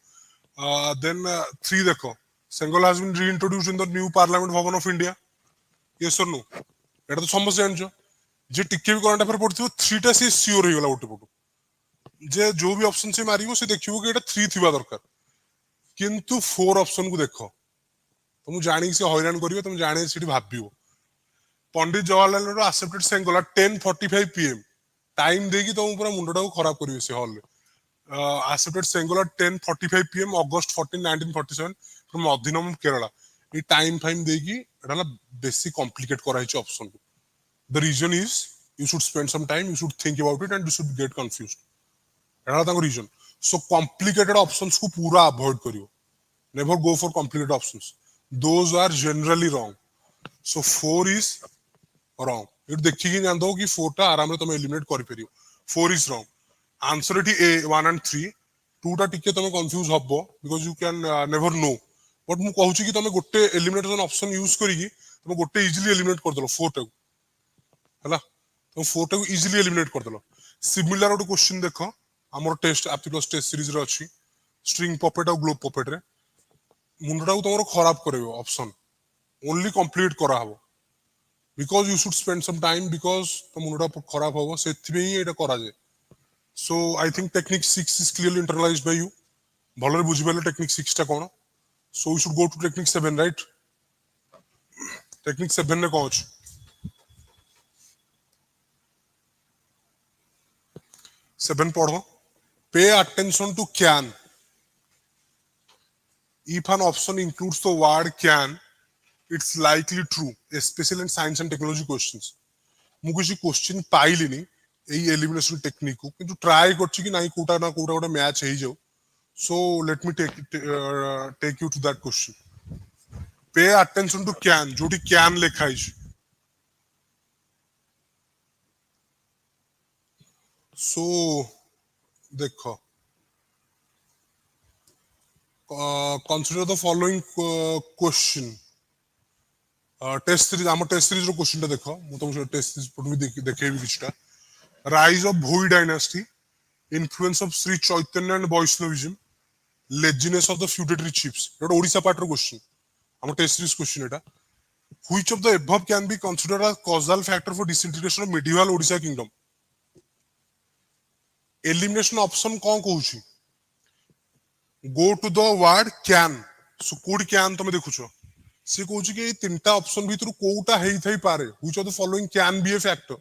S1: then 3 dekho Sengal has been reintroduced in the new Parliament Bhavan of India yes or no eta to समझ जानजो जे टिके भी current affair पढथियो 3 टा से sure हे गला ओटे पटो जे जो भी ऑप्शन से मारिबो से देखिबो कि एटा 3 थिबा दरकार किंतु 4 ऑप्शन को देखो तुम जानि से हैरान करियो तुम जाने सेठी भाबियो Pandit Jawaharlal Nehru accepted Sengol 10:45 PM time देगी तुम पूरा मुंडटा को खराब करियो से hall accepted Sengol 10:45 PM August 14 1947 from Adheenam Kerala ये टाइम फाइम देगी एटा ना बेसी कॉम्प्लिकेट करा हिच ऑप्शन को the reason is you should spend some time you should think about it and you should get confused एटा ताको रीजन सो कॉम्प्लिकेटेड ऑप्शंस को पूरा अवॉइड करियो never go for complicated options those are generally wrong so 4 is wrong it देखि कि जान दो कि 4 टा आराम रे तुम एलिमिनेट करि परियो 4 is wrong answer it A 1 and 3 2 टा टिके तुम कंफ्यूज हबो because you can never know but मु कहू छी कि तुम गोटे एलिमिनेशन ऑप्शन यूज करी कि तुम गोटे इजीली एलिमिनेट कर दलो 4 टा हला तुम 4 टा इजीली एलिमिनेट कर दलो सिमिलर ओट क्वेश्चन देखो हमर टेस्ट एप्टिप्लस टेस्ट सीरीज रे अछि स्ट्रिंग पपेट और ग्लोब पपेट रे मुंडटा को तुम खराब करेबो ऑप्शन ओनली कंप्लीट करा हबो because you should spend some time because तो मुंडटा खराब हबो सेथि में ही एटा करा जाय so I think technique 6 is clearly internalised by you भलरे बुझि बेले टेक्निक 6 टा कोन so we should go to technique 7 right technique 7 ने कोच 7 पढ़ो pay attention to can if an option includes the word can it's likely true especially in science and technology questions मु किसी क्वेश्चन पाइलिनी এই এলিমিনেশন টেকনিক को কিন্তু try করছি কি নাই কোটা না কোটা গোটা ম্যাচ হেই যাও so let me take you to that question pay attention to कैन जोटी कैन লেখা আছে सो देखो consider the following question test series आम टेस्ट सीरीज रो क्वेश्चन टा देखो मु तुम टेस्ट सीरीज पटु भी देखेबी किछटा rise of Bhoi dynasty influence of Shri Chaitanya and Vaishnavism laziness of the feudatory chiefs एटा ओडिसा पार्ट रो क्वेश्चन आम टेस्ट सीरीज क्वेश्चन एटा which of the above can be considered as causal factor for disintegration of medieval Odisha kingdom elimination option कोन कहूची go to the word कैन so कोड कैन तुम देखुछो से कहूची कि तीनटा ऑप्शन भीतर कोउटा हेई थई पारे which of the following can be a factor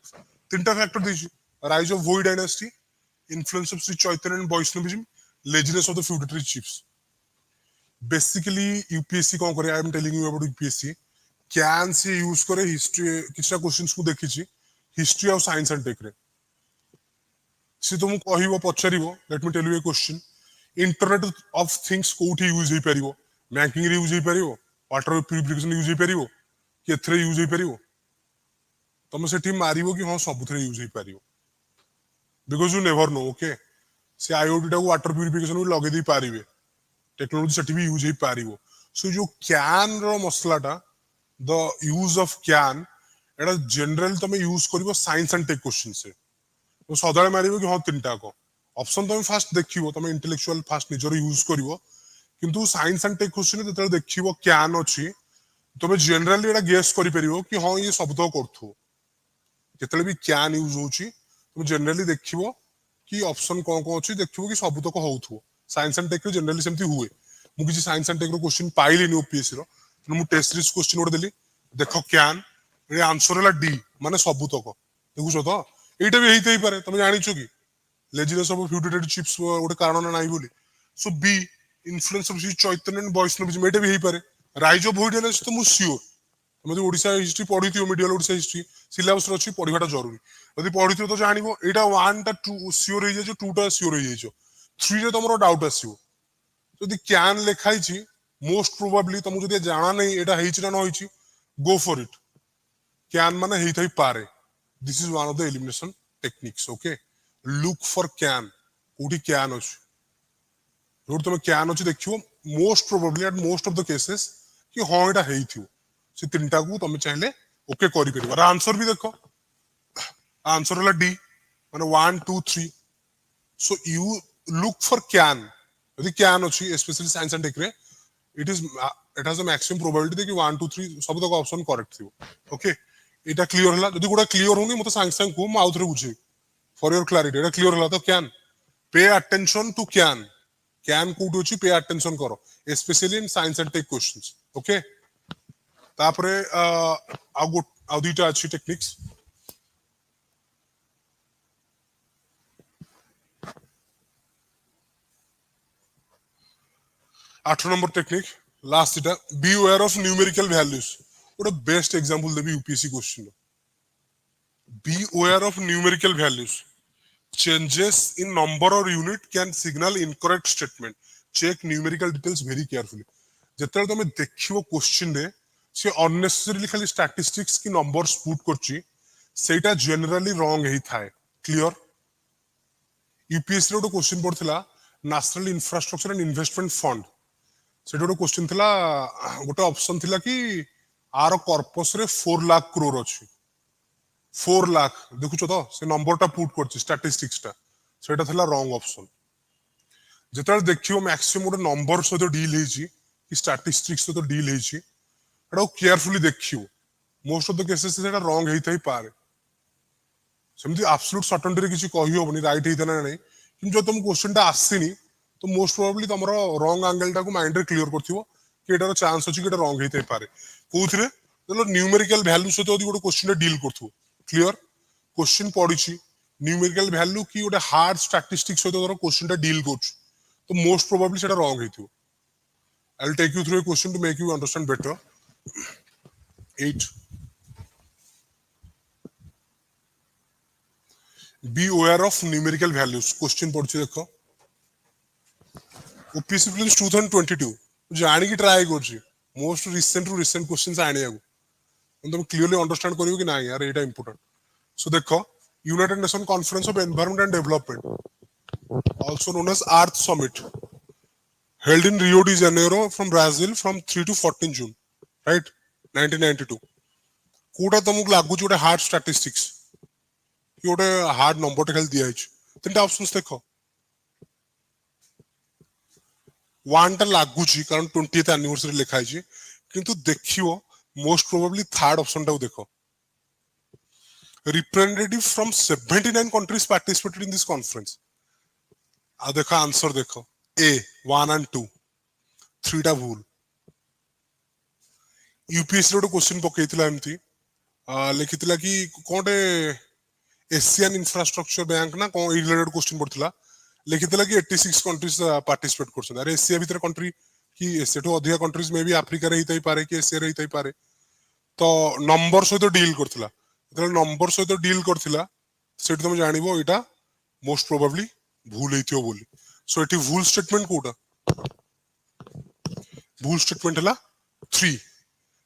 S1: तीनटा फैक्टर देछि rise of Bhoi dynasty influence of Shri Chaitanya and Vaishnavism laziness of the feudatory chiefs basically UPSC कोन करे I am telling you about UPSC कैन से यूज करे हिस्ट्री किछटा क्वेश्चंस को देखिछि history of science and tech रे से तुम कहिबो पछरिबो let me tell you a question internet of things कोठी यूज हे परिबो बैंकिंग रे यूज हे परिबो वाटर प्यूरिफिकेशन यूज हे परिबो कि एथरे यूज हे परिबो तुम सेठी मारिबो कि हां सबथरे यूज हे परिबो because you never know okay से आईओटी टा वाटर प्यूरिफिकेशन भी लगे दी पारिबे टेक्नोलॉजी सेठी भी यूज हे पारिबो सो जो कैन रो मसलाटा द यूज ऑफ कैन एटा जनरल तुम यूज करिवो साइंस एंड टेक क्वेश्चन से तो सदाळे मारिबो कि हां तीनटा को ऑप्शन तुम फास्ट देखिबो तुम इंटेलेक्चुअल फास्ट निजर यूज करिवो किंतु साइंस एंड टेक क्वेश्चन जतले देखिबो कैन अछि तुम जनरली एटा गेस करि परिबो कि हां ये शब्द करथु जतले भी कैन यूज होछि तुम जनरली देखिबो कि ऑप्शन कोन अछि देखिबो कि शब्द को होथु साइंस एंड टेक रे जनरली सेमति हुए मु किछि साइंस एंड टेक रो क्वेश्चन पाइली नो ओपीएससी रो मु टेस्ट सीरीज क्वेश्चन ओर देली देखो कैन ए आंसर हला डी माने शब्द तक देखुछो तो एटा भी हेइतै पारे तुम जानिछो कि लेजीनेस ऑफ फ्यूडेटेड चिप्स ओटे कारण नाही बोली so B influence of Shri Chaitanya and Vaishnavism एटा भी हेइ पारे राइज ऑफ भोई डायनास्टी तो मु श्योर तुम ओडिसा हिस्ट्री पढिथियो मिडियल ओडिसा हिस्ट्री सिलेबस रो अछि पढिबाटा जरूरी यदि पढिथियो तो जानिबो एटा 1 टा 2 श्योर हेइ जे 2 टा श्योर हेइ जे 3 रे तमरो डाउट आसीबो यदि कैन लिखाई छी मोस्ट प्रोबेबली तुम जदि जाना नहीं एटा हेइ छी ना न होइ छी गो फॉर इट कैन माने हेइ थई पारे this is one of the elimination techniques okay look for can कोठी कैन अछि जो तुम कैन अछि देखियो most probably at most of the cases कि हां एटा हेइ थियो से तीनटा को तुम चाहिले ओके करि परिबो आंसर भी देखो आंसर हला डी माने 1 2 3 so you look for can यदि कैन अछि स्पेशली साइंस एंड टेक रे it has a maximum probability कि 1 2 3 सब तक ऑप्शन करेक्ट थियो ओके एटा क्लियर हला यदि गोटा क्लियर होनी मते सांग सांग को म आउथरे बुझे for your clarity Etah clear हला तो can pay attention to can code अछि पे अटेंशन करो specially in science and tech questions okay तापरे आ दुईटा अछि टेक्निक्स 8 नंबर टेक्निक लास्ट इटा be aware of numerical values what a best example देबी UPSC question be aware of numerical values changes in number or unit can signal incorrect statement check numerical details very carefully जतले तुम देखिबो question रे से unnecessarily खाली statistics की numbers put करची सेटा generally wrong हेई थाए क्लियर यूपीएससी रो क्वेश्चन पड़थिला national infrastructure and investment fund सेटा रो क्वेश्चन थिला गोटे ऑप्शन थिला कि आर कॉर्पस रे 4 लाख करोड़ अछि 4 लाख देखुछो तो से नंबर टा पुट करछि स्टैटिस्टिक्स टा सेटा थिला रॉन्ग ऑप्शन जेतले देखियो मैक्सिमम गोटे नंबर सहित डील हेछि कि स्टैटिस्टिक्स सहित डील हेछि एटा केयरफुली देखियो मोस्ट ऑफ द केसेस सेटा रॉन्ग हेइ थई पारे सेमति एब्सोल्यूट सर्टेनिटी रे किछि कहि होबनी राइट हेइ तना नै कि जो तुम क्वेश्चन टा आसीनी तो मोस्ट प्रोबेबली तमरो रॉन्ग एंगल टा को माइंड रे क्लियर करथिबो कि एटार चांस अछि कि एटा रॉन्ग हेइ थई पारे कोथरे चलो न्यूमेरिकल वैल्यू सहित यदि गोटे क्वेश्चन टा डील करथु क्लियर क्वेश्चन पढिछि न्यूमेरिकल वैल्यू की गोटे हार्ड स्टैटिस्टिक्स सहित धर क्वेश्चन टा डील करछु तो मोस्ट प्रोबेबली सेटा रॉन्ग हेइथिबो I will take you through a question to make you understand better 8 be aware of numerical values question पढ़छि देखो ओपीएससी प्रीलिम्स 2022 जानि की ट्राई करछि most recent to recent questions आनिया को तुम क्लियरली अंडरस्टैंड करियो कि नाही यार एटा इंपोर्टेंट सो देखो United Nation conference of environment and development also known as earth summit held in Rio de Janeiro from Brazil from 3 to 14 June right 1992 Kota तुमको लागु जोटे हार्ड स्टैटिस्टिक्स कि गोटे हार्ड नंबर टे खाली दिया है तीनटा ऑप्शंस देखो वन टा लागु छी कारण 20th एनिवर्सरी लिखा है किंतु देखियो मोस्ट प्रोबेबली थर्ड ऑप्शन टा देखो representative from 79 countries participated in this conference आ देखो आंसर देखो ए 1 and 2 3 टा भूल यूपीएससी रो क्वेश्चन पकेइतिला एमती लिखितिला कि कोटे एशियन इंफ्रास्ट्रक्चर बैंक ना कोन रिलेटेड क्वेश्चन पड़थिला लिखितिला कि 86 कंट्रीज पार्टिसिपेट करछन अरे एशिया भीतर कंट्री कि एशिया तो अधिक कंट्रीज मे भी अफ्रीका रे हितै पारे कि एशिया रे हितै पारे तो नंबर सहित डील करथिला जतले नंबर सहित डील करथिला सेट तुम जानिबो एटा मोस्ट प्रोबेबली भूल हेतियो बोली सो एटी भूल स्टेटमेंट कोटा भूल स्टेटमेंट हला 3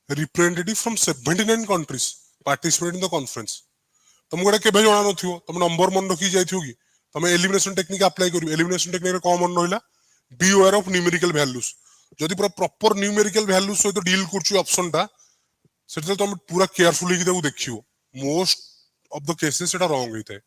S1: representative from 79 countries participate in the conference तुमको एटा केबे जणा नथियो तुम नंबर मन रखि जाइथियो कि तुम एलिमिनेशन टेक्निक अप्लाई करियो एलिमिनेशन टेक्निक रे कोन मन रहिला B aware of numerical values जदि पूरा प्रॉपर न्यूमेरिकल वैल्यूज सहित डील करछु ऑप्शन टा सेटा तुम पूरा केयरफुली कि देखियो मोस्ट ऑफ द केसेस सेटा रॉन्ग हेतै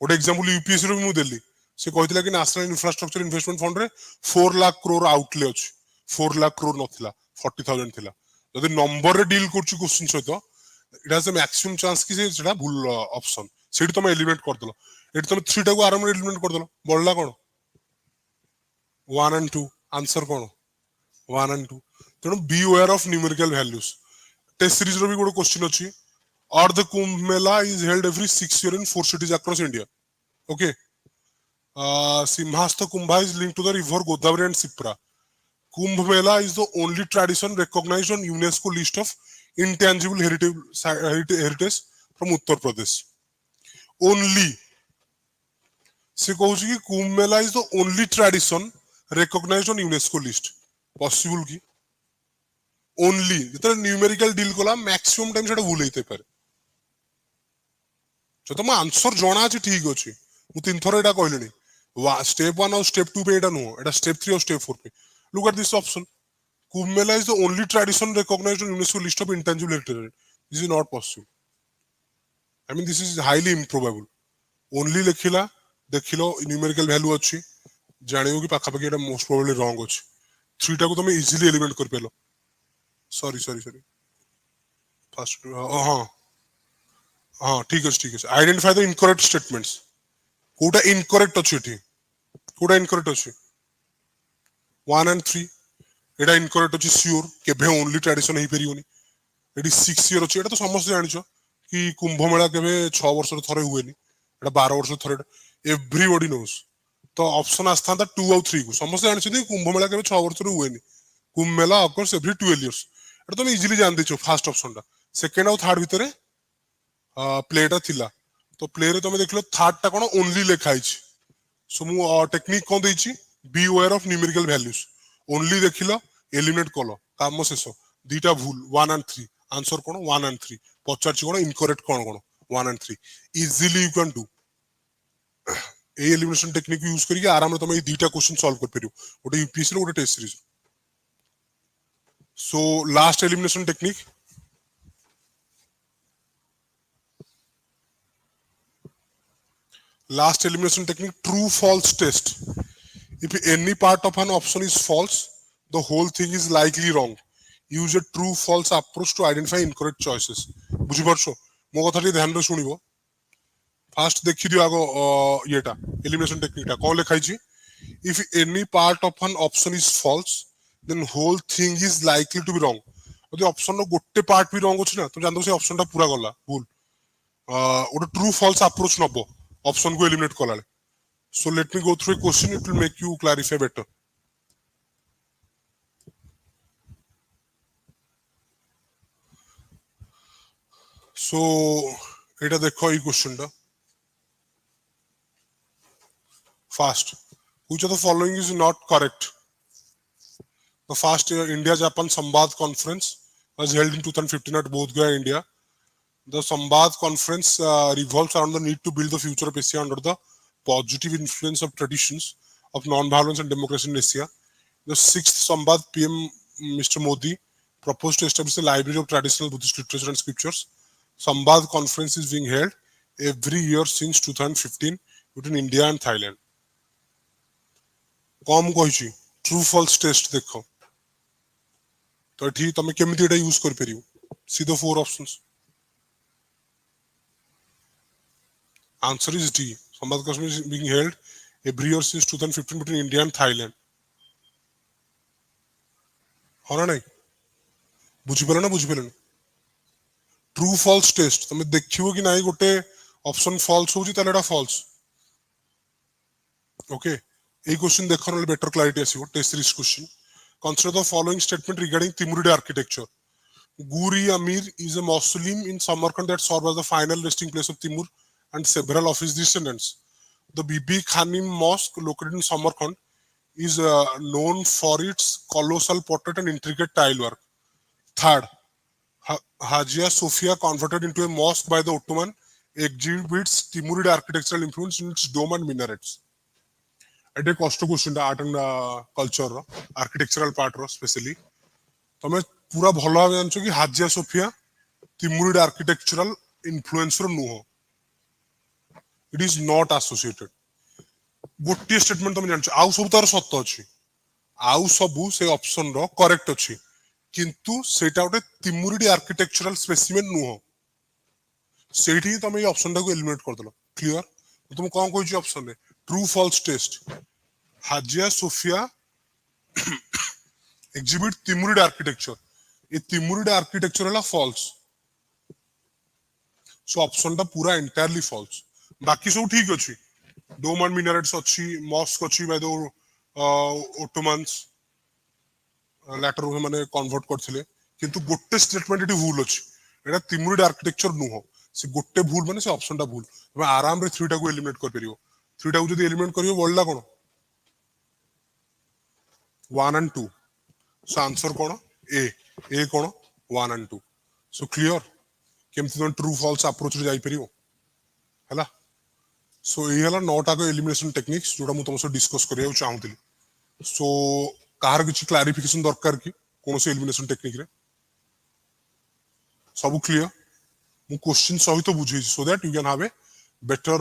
S1: गोटे एग्जांपल यूपीएससी रो मु देली से कहितला कि नेशनल इंफ्रास्ट्रक्चर इन्वेस्टमेंट फंड रे 4 लाख करोड़ आउटले अछि 4 लाख करोड़ नथिला 40,000 थिला जदि नंबर रे डील करछु क्वेश्चन सहित it has a maximum chance कि सेटा भूल ऑप्शन सेठी तुम एलिमिनेट कर दलो एठी तुम 3 टा को आराम रे एलिमिनेट कर दलो बोलला कोन 1 and 2 आंसर कोन 1 and 2 तेणु be aware of numerical values test series रो भी गोटे क्वेश्चन अछि और the Kumbh Mela is held every 6 years in 4 cities across India okay Simhastha Kumbha is linked to the river Godavari and Sipra Kumbh Mela is the only tradition recognized on UNESCO list of intangible heritage from Uttar Pradesh only से कहूँ कि Kumbh Mela is the only tradition recognized on UNESCO list possible की only जेतरे numerical deal कला maximum time सेटा भूल हेते पारे जो तुम आंसर जणा अछि ठीक अछि मु तीन थर एटा कहलेनी स्टेप 1 और स्टेप 2 पे एटा नो एटा स्टेप 3 और स्टेप 4 पे look at this option Kumbh Mela is the only tradition recognized on UNESCO list of intangible heritage this is not possible I mean this is highly improbable only लिखिला देखिलो numerical value अछि जानियो कि पाखा पाखी एटा most probably wrong अछि 3 टा को तुम इजीली एलिमिनेट कर पेलो सॉरी फर्स्ट हां हां ठीक है आइडेंटिफाई द इनकरेक्ट स्टेटमेंट्स कोटा इनकरेक्ट अछि एठी कोटा इनकरेक्ट अछि 1 and 3 एटा इनकरेक्ट अछि श्योर केबे ओनली ट्रेडिशन हे परियोनी एटी 6 year अछि एटा तो समस्त जानिछो कि कुंभ मेला केबे 6 वर्ष रे थरे हुएनी एटा 12 वर्ष थरे एवरीबॉडी नोस तो ऑप्शन आस्था 2 और 3 को समस्त जानिछथि कुंभ मेला केबे 6 वर्ष रे हुएनी Kumbh Mela occurs every 12 years एटा तुम इजीली जान देछो फर्स्ट ऑप्शन टा सेकंड और थर्ड भितरे प्लेटा थिला तो प्ले रे तुम देखलो थर्ड टा कोन ओनली लिखा छि सो मु टेक्निक कोन देछि be aware of numerical values only देखिलो एलिमिनेट कलो काम शेष दुईटा भूल 1 and 3 आंसर कोन 1 and 3 पचार छि कोन इनकरेक्ट कोन 1 and 3 easily you can do a elimination technique use करके आराम रे तुम ए दुईटा क्वेश्चन सॉल्व कर परियो गोटे यूपीएससी रो गोटे test series so last elimination technique last elimination technique true false test if any part of an option is false the whole thing is likely wrong use a true false approach to identify incorrect choices बुझी परछो मो कथा ध्यान रे सुनिबो fast देखि दियो आगो येटा elimination technique टा कोन लिखाइ छि if any part of an option is false then whole thing is likely to be wrong यदि ऑप्शन रो गोटे पार्ट भी रॉन्ग अछि ना तो जान दो से ऑप्शन टा पूरा गला भूल ओटा ट्रू फॉल्स अप्रोच नबो ऑप्शन को eliminate कलाले so let me go through a question it will make you clarify better so eta dekho ei question ta Fast. Which of the following is not correct? The first India-Japan Samvad Conference was held in 2015 at Bodh Gaya, India. The Samvad Conference revolves around the need to build the future of Asia under the positive influence of traditions of non-violence and democracy in Asia. The sixth Samvad, PM Mr. Modi proposed to establish a library of traditional Buddhist literature and scriptures. Samvad Conference is being held every year since 2015 between India and Thailand. कौन कही true false test देख तो ये तुम केमिति एटा use कर परियो see the four options answer is D Samvad conference is being held every year since 2015 between India and Thailand होना नहीं बुझी पले ना ट्रू फॉल्स टेस्ट तुम देखियो कि नाही गोटे ऑप्शन फॉल्स होची ताले एटा फॉल्स ओके A question देखो ना better clarity आसीबो test series question consider the following statement regarding Timurid architecture. Guri Amir is a mausoleum in Samarkand that served as the final resting place of Timur and several of his descendants. The Bibi Khanim Mosque located in Samarkand is known for its colossal portrait and intricate tile work. Third, Hagia Sophia, converted into a mosque by the Ottoman, exhibits Timurid architectural influence in its dome and minarets. एटे कष्ट question art and culture रो architectural part रो specially तमे पूरा भलो भाबे जानछो कि Hagia Sophia Timurid architectural influence रो नुहो इट इज नॉट एसोसिएटेड गोटी स्टेटमेंट तमे जानछो आउ सब तार सत्य अछि आउ सबु से ऑप्शन रो करेक्ट अछि किंतु सेटा उटे तिमुरिड आर्किटेक्चरल स्पेसिमेन नुहो सेठी तमे ए ऑप्शन टाको एलिमिनेट कर देलो क्लियर तुम कोन कहछि ऑप्शन रे true false test Hagia Sophia exhibit Timurid architecture ये तिमुरिड आर्किटेक्चर है फॉल्स सो ऑप्शन टा पूरा एंटायरली फॉल्स बाकी सब ठीक अछि डोम एंड मिनरेट्स अछि मॉस्क अछि बाय द ओटोमन्स लेटर माने कन्वर्ट करथिले किंतु गोटे स्टेटमेंट एटी भूल अछि एटा तिमुरिड आर्किटेक्चर नुहो से गोटे भूल माने से ऑप्शन टा भूल तमे आराम रे थ्री टा को एलिमिनेट कर परियो थ्री टा को जदी एलिमिनेट करियो बोलला कोन 1 and 2 सो आंसर कोन ए कोन 1 and 2 सो क्लियर केमति तुम ट्रू फॉल्स अप्रोच रे जाई परियो हला सो ए हला नोटा को एलिमिनेशन टेक्निक्स जोटा मु तुमसे डिस्कस करियो चाहूतिली सो कार किछि क्लैरिफिकेशन दरकार कि कोनसे एलिमिनेशन टेक्निक रे सब क्लियर मु क्वेश्चन सहित बुझे सो that you can have a better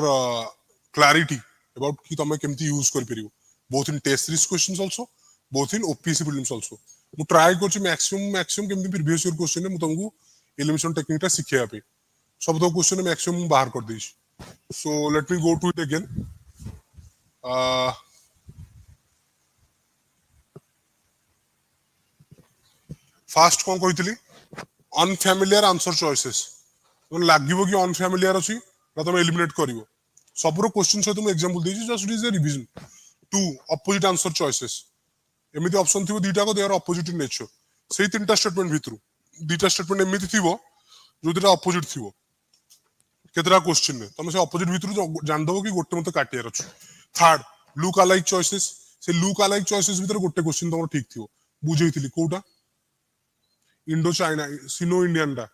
S1: clarity about कि तमे केमति यूज कर परियो both in test series questions also both in OPSC prelims also मु ट्राई करछि मैक्सिमम केमति प्रीवियस ईयर क्वेश्चन मु तुमको एलिमिनेशन टेक्निक टा सिखिया पे सब दो क्वेश्चन मैक्सिमम बाहर कर देछि so let me go to it again first कोन कहितली अनफैमिलियर आंसर चॉइसेस तो लागिवो कि अनफैमिलियर अछि ना तुम एलिमिनेट करिवो सबरो क्वेश्चन से तुम एग्जांपल देछि just it is a revision to opposite answer choices एमिति ऑप्शन थिबो दीटा को they are opposite in nature सेही तीनटा स्टेटमेंट भितरु दीटा स्टेटमेंट एमिति थिबो जो दीटा अपोजिट थिबो केतरा क्वेश्चन में तुम से अपोजिट भितरु जान दबो कि गोटे मते काटियार अछि थर्ड लुक अलाइक चॉइसेस से लुक अलाइक चॉइसेस भितर गोटे क्वेश्चन तमरो ठीक थिबो बुझेइथिली कोउटा इंडो चाइना सिनो इंडियन टा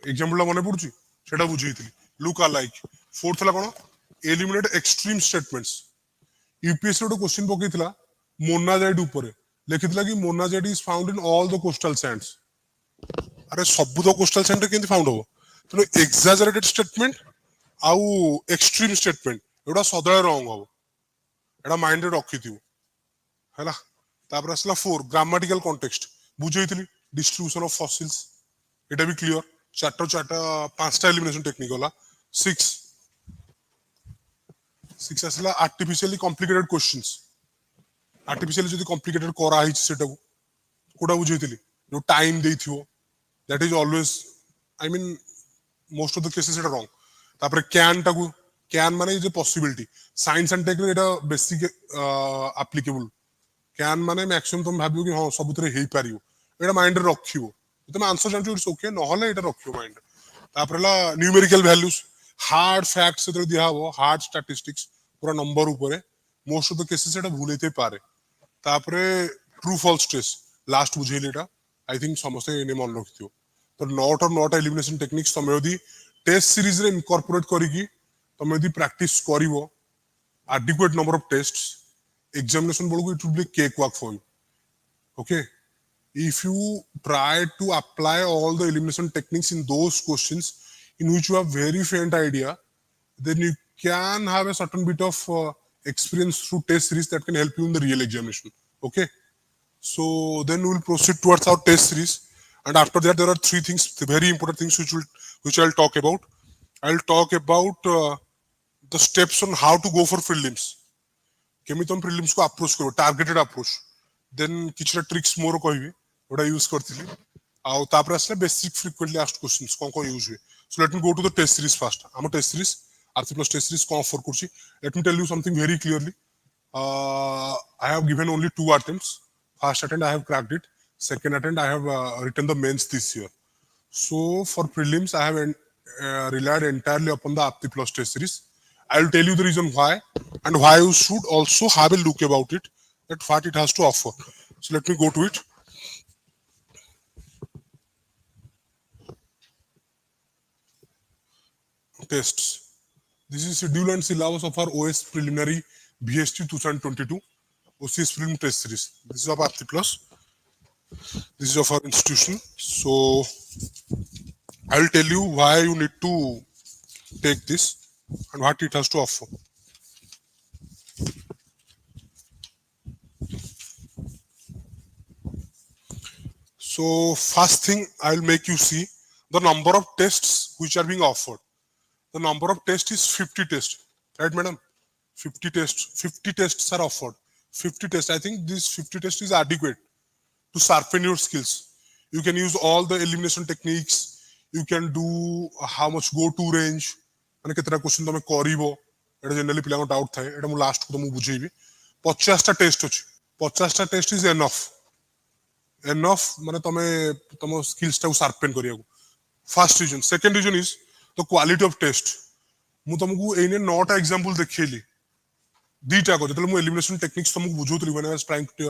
S1: एग्जांपल ला मने पडुची सेटा बुझेइथिली लुक अलाइक फोर्थ ला कोन एलिमिनेट एक्सट्रीम स्टेटमेंट्स यूपीएससी रो क्वेश्चन पकेइथिला मोनाजाइट ऊपर लिखिथिला कि monazite is found in all the coastal Sands अरे सब द कोस्टल सैंड केंति फाउंड हो तो एक्साजरेटेड स्टेटमेंट आउ एक्सट्रीम स्टेटमेंट एडा सदाय रॉन्ग हो एडा माइंड रे रखिथिबो हैला तापर असला 4 ग्रामेटिकल कॉन्टेक्स्ट बुझेइथिली डिस्ट्रीब्यूशन ऑफ फॉसिल्स एटा भी क्लियर चारटा पांचटा एलिमिनेशन टेक्निक होला 6 असला आर्टिफिशियली कॉम्प्लिकेटेड क्वेश्चंस आर्टिफिशियली जदी कॉम्प्लिकेटेड करा हिच सेटा कोडा बुझेइथिली जो टाइम देइथिबो that is always I mean most of the cases it wrong तापर कैन माने is a possibility science and tech एटा बेसिक एप्लीकेबल कैन माने मैक्सिमम तुम भाबियो कि हां सबुतरे हेई पारियो एटा माइंड रे रखियो तुम आंसर जानचो इट्स ओके न हले एटा रखियो माइंड तापर ला न्यूमेरिकल वैल्यूज हार्ड फैक्ट्स से दिया हो हार्ड स्टैटिस्टिक्स पूरा नंबर ऊपर मोस्ट ऑफ द केसेस एटा भूल हेते पारे तापरे true false test last बुझेली Etah I think समस्त एने मन रखियो तो नॉट और नॉट एलिमिनेशन टेक्निक्स तमे यदि टेस्ट सीरीज रे इनकॉर्पोरेट करिकी तमे यदि practice करिवो adequate number of tests examination bolku it will be cake walk for you. Okay, if you try to apply all the elimination techniques in those questions in which you have very faint idea, then you can have a certain bit of experience through test series that can help you in the real examination. Okay, so then we will proceed towards our test series, and after that there are three things, very important things which I'll talk about. I'll talk about the steps on how to go for prelims. केमी तुम prelims को approach करो targeted approach then किछटा tricks more कहबी ओडा use करथिली आ तापर असले बेसिक फ्रीक्वेंटली आस्क्ड क्वेश्चंस कोन यूज हुए. So let me go to the test series first. हम test series Aptiplus test series को ऑफर करछि. Let me tell you something very clearly. I have given only 2 attempts. First attempt I have cracked it. Second attempt I have written the mains this year. So for prelims I have relied entirely upon the Aptiplus Test Series. I will tell you the reason why and why you should also have a look about it, at what it has to offer. So let me go to it. Tests. This is schedule and syllabus of our OS preliminary BST 2022 OCS Prelim Test Series. This is of Aptiplus. This is of our institution. So I will tell you why you need to take this and what it has to offer. So first thing I will make you see the number of tests which are being offered. The number of tests is 50 tests, right madam? 50 tests are offered. 50 tests. I think this 50 tests is adequate to sharpen your skills. You can use all the elimination techniques. You can do how much go to range. माने केतरा question तमे करिवो एटा generally पिला को doubt थाए एटा मु last को तमु बुझेबी. 50 टा test अछि. 50 टा टेस्ट इज एनफ माने तमे तम स्किल्स टा शार्पन करिया को. First reason. Second reason is the quality of test. मु तमकु एने 9 टा एग्जांपल देखैली दीटा को जतले मु एलिमिनेशन टेक्निक्स तमकु बुझोतली when I was trying to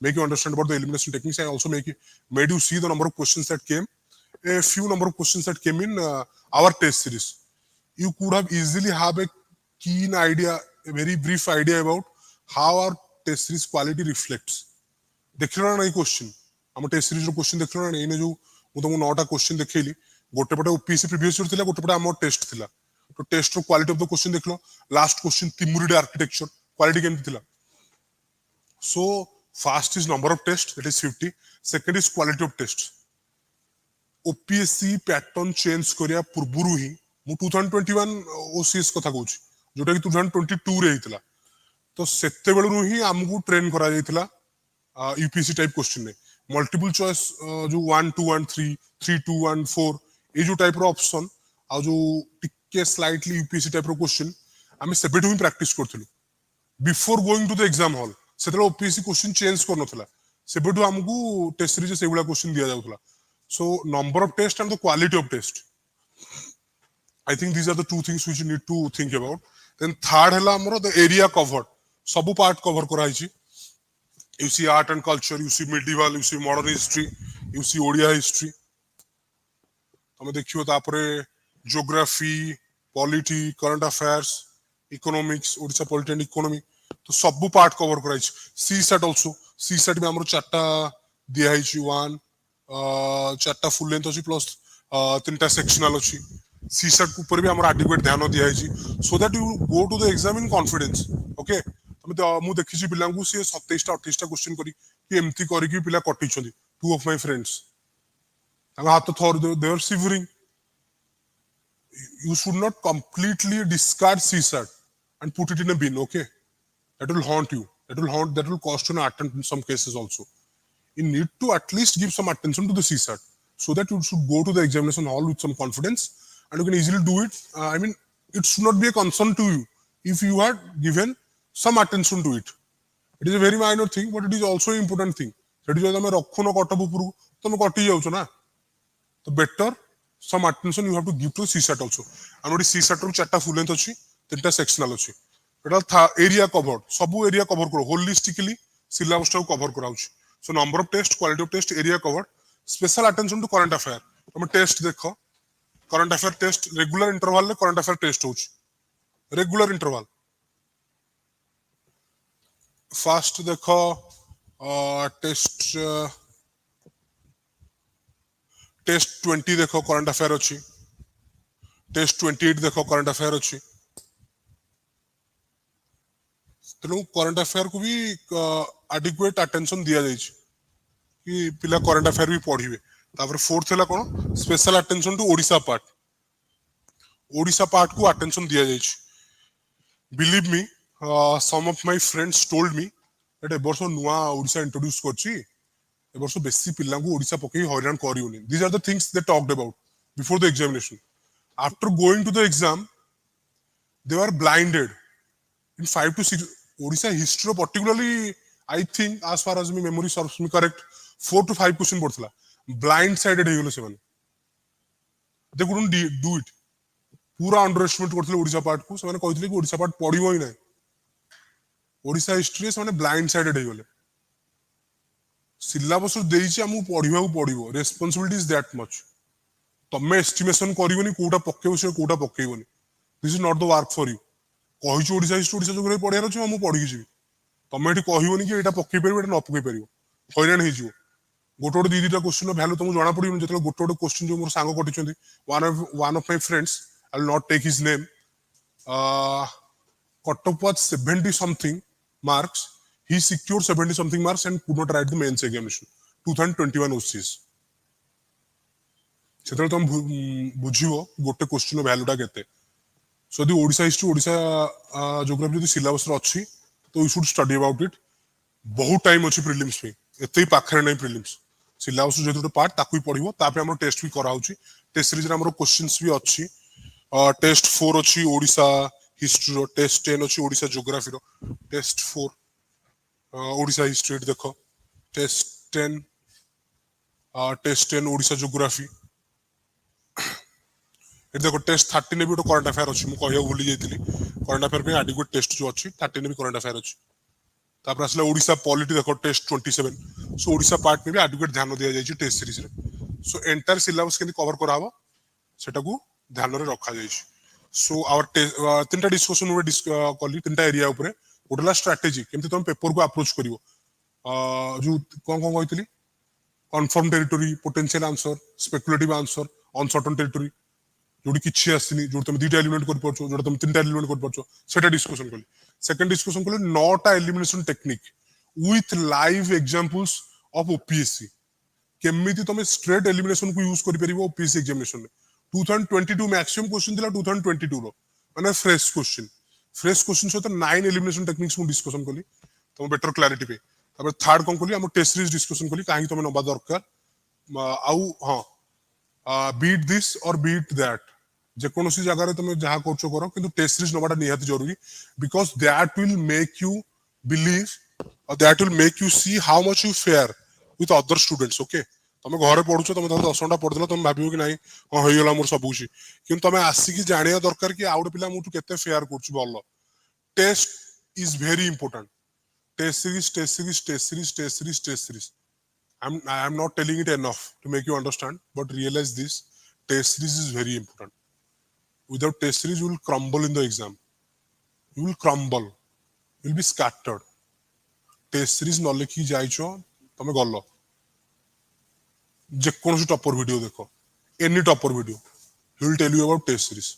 S1: make you understand about the elimination techniques. I also made you see the number of questions that came, a few number of questions that came in our test series. You could have easily have a keen idea, a very brief idea about how our test series quality reflects. देखिलो ना ये question हम test series रो question देखिलो ना एने जो मु तुमको 9 टा क्वेश्चन देखैली गोटे पटे ओपीएससी प्रीवियस ईयर थिला गोटे पटे हमर टेस्ट थिला. तो टेस्ट रो क्वालिटी ऑफ द क्वेश्चन देखलो. Last question Timurid architecture quality केमति थिला. So first is number of test that is 50. Second is quality of test. OPSC pattern change करिया पूर्वरु ही मु 2021 ओसीएस कथा कहूची जोटा कि 2022 रे हितला. तो सेते बेलु ही हमकु ट्रेन करा जायतिला यूपीएससी टाइप क्वेश्चन ने मल्टीपल चॉइस जो 1 2 1 3 3 2 1 4 ए जो टाइप रो ऑप्शन आ जो टिके स्लाइटली यूपीएससी टाइप रो क्वेश्चन हम सेबेटु ही प्रैक्टिस करथिलु before going to the exam hall. सेतले ओपीएससी क्वेश्चन चेंज करनथला. सेबेटु हमकु टेस्ट सीरीज से सेबुला क्वेश्चन दिया जाउथला. So number of tests and the quality of test. I think these are the two things which you need to think about. Then third hela amro the area covered. Sabu part cover kora hichi. You see art and culture, you see medieval, you see modern history, you see Odia history. Tame dekhiyo tapare geography, polity, current affairs, economics, Odisha polity and economy. To sabu part cover kora hichi. CSAT also. CSAT me amro chatta diya hichi 1 चारटा full length अछि plus तीनटा sectional अछि. CSAT ऊपर भी हमर adequate ध्यान दिया अछि so that you go to the exam in confidence. Okay तमे मु देखि छि पिलांगु से 27 टा 28 टा क्वेश्चन करी कि एमती करी कि पिला कटि छथि. टू ऑफ माय फ्रेंड्स तांगा हाथ थोर they are shivering. You should not completely discard CSAT and put it in a bin. Okay, that will haunt you, that will cost you an attempt in some cases also. You need to at least give some attention to the CSAT so that you should go to the examination hall with some confidence and you can easily do it. I mean, it should not be a concern to you if you had given some attention to it. It is a very minor thing, but it is also an important thing. That is why you rakhu na katabu puru tame kati jaucho na. So better some attention you have to give to the CSAT also. And what is CSAT ro 4 टा full length अछि 3टा sectional अछि. एटा area cover सब area cover करो holistically syllabus टाको cover कराउछ so number of test quality of test area cover special attention to current affair तुम test देखो current affair test regular interval में करंट अफेयर टेस्ट होउछ रेगुलर इंटरवल फास्ट देखो test test 20 देखो current affair अच्छी test 28 देखो current affair अच्छी तेणु करंट अफेयर को भी एडिक्वेट अटेंशन दिया जाइए कि पिला करंट अफेयर भी पढ़िबे तापर फोर्थ हैला कोन special attention to Odisha part को अटेंशन दिया जाइए believe me some of my friends told me that a वर्ष नुआ ओडिशा इंट्रोड्यूस करछि ए वर्ष बेसी पिला को ओडिशा पकई हैरान करियोनी these are the things they talked about before the examination after going to the exam they are blinded in 5 to 6 Odisha history particularly I think as far as my memory serves me correct 4 to 5 question पड़थला blind sided हे गेलो से माने they couldn't do it पूरा underestimate करथले Odisha part को से माने कहितले कि Odisha part पढिबो ही नै Odisha history से माने ब्लाइंड साइडेड हे गेले सिलेबस देइछि हमु पढिबा को पढिबो रेस्पोंसिबिलिटी इज दैट मच तमे एस्टिमेशन करिवोनी कोटा पक्केबो से कोटा पक्केबोनी this is not the work for you कहि ओडिशा हिस्ट्री ओडिशा जोग्राफी पढियार अछि हम पढि कि तमे एठी कहिवोनी कि एटा पक्के परिबो एटा न पक्के परिबो हैरान हे जिवो गोटे गोटे दीटा क्वेश्चन वैल्यू तुमको जाना पड़ो जो गोटे गोटे क्वेश्चन जो मोर सांग कटिछंती one of my friends I will not take his name cutoff was 70 something marks he secured 70 something marks and could not write the mains examination 2021 OCS सेतल तुम बुझिवो गोटे क्वेश्चन वैल्यूटा केते सो दी ओडिशा हिस्ट्री ओडिशा ज्योग्राफी जदी सिलेबस रे अछि तो you should study about it बहुत time अछि prelims पे एते ही पाखरे नै प्रीलिम्स सिलेबस जे दुटे पार्ट ताकू पढिवो तापे हमर टेस्ट भी करा होछि टेस्ट सीरीज रे हमर क्वेश्चंस भी अछि टेस्ट 4 अछि ओडिशा हिस्ट्री रो टेस्ट 10 अछि ओडिशा ज्योग्राफी रो टेस्ट 4 ओडिशा हिस्ट्री देखो टेस्ट 10 ओडिशा ज्योग्राफी ए देखो टेस्ट 13 ने भी तो करंट अफेयर अछि मु कहियो भूली जाइतिली करंट अफेयर पे एडिक्वेट टेस्ट जो अछि 13 ने भी करंट अफेयर अछि तापर असले ओडिशा पॉलिटी देखो टेस्ट 27 सो ओडिशा पार्ट में भी एडिक्वेट ध्यान दिया जाइछि टेस्ट सीरीज रे सो एंटायर सिलेबस केनी कवर कराबो सेटा को ध्यान रे रखा जाइछि सो आवर तीनटा डिस्कशन वे कली तीनटा एरिया ऊपर गोटला स्ट्रेटजी केमति तुम पेपर को अप्रोच करिवो जो कोन कोन कहितली confirm territory potential answer speculative answer uncertain territory जोडी किछि आसिनी जोडी तुम दुटा एलिमिनेट कर परछो जोडी तुम तीनटा एलिमिनेट कर परछो सेटा डिस्कशन कली सेकंड डिस्कशन कली नौटा elimination technique with live examples of OPSC केमिति तुम स्ट्रेट एलिमिनेशन को यूज करि परिबो ओपीएससी एग्जामिनेशन में 2022 मैक्सिमम क्वेश्चन दिला 2022 रो माने फ्रेश क्वेश्चन सहित 9 एलिमिनेशन टेक्निक्स मु डिस्कशन कली तुम बेटर क्लैरिटी पे तब थर्ड कोन कली हम टेस्ट सीरीज डिस्कशन कली काहे तुम नबा दरकार आउ हां बीट दिस और बीट दैट जे कोनोसी जगह रे तुम जहा करछो करो किंतु टेस्ट सीरीज नबाटा निहात जरूरी because that will make you believe और that will make you see how much you fare with other students okay तुम घरे पढुछो तुम 10 घंटा पढदलो तुम भाबियो कि नाही हां होई गेला मोर सब कुछ किंतु तुम आसी कि जानिया दरकार कि आउट पिला मुटु केते फेयर करछु बोलो test is very important test series I am not telling it enough to make you understand but realize this test series is very important without test series you will crumble in the exam you will crumble you will be scattered test series न लिखि जाइछो तमे गल्लो जे कोनसी topper video देखो any topper video he will tell you about test series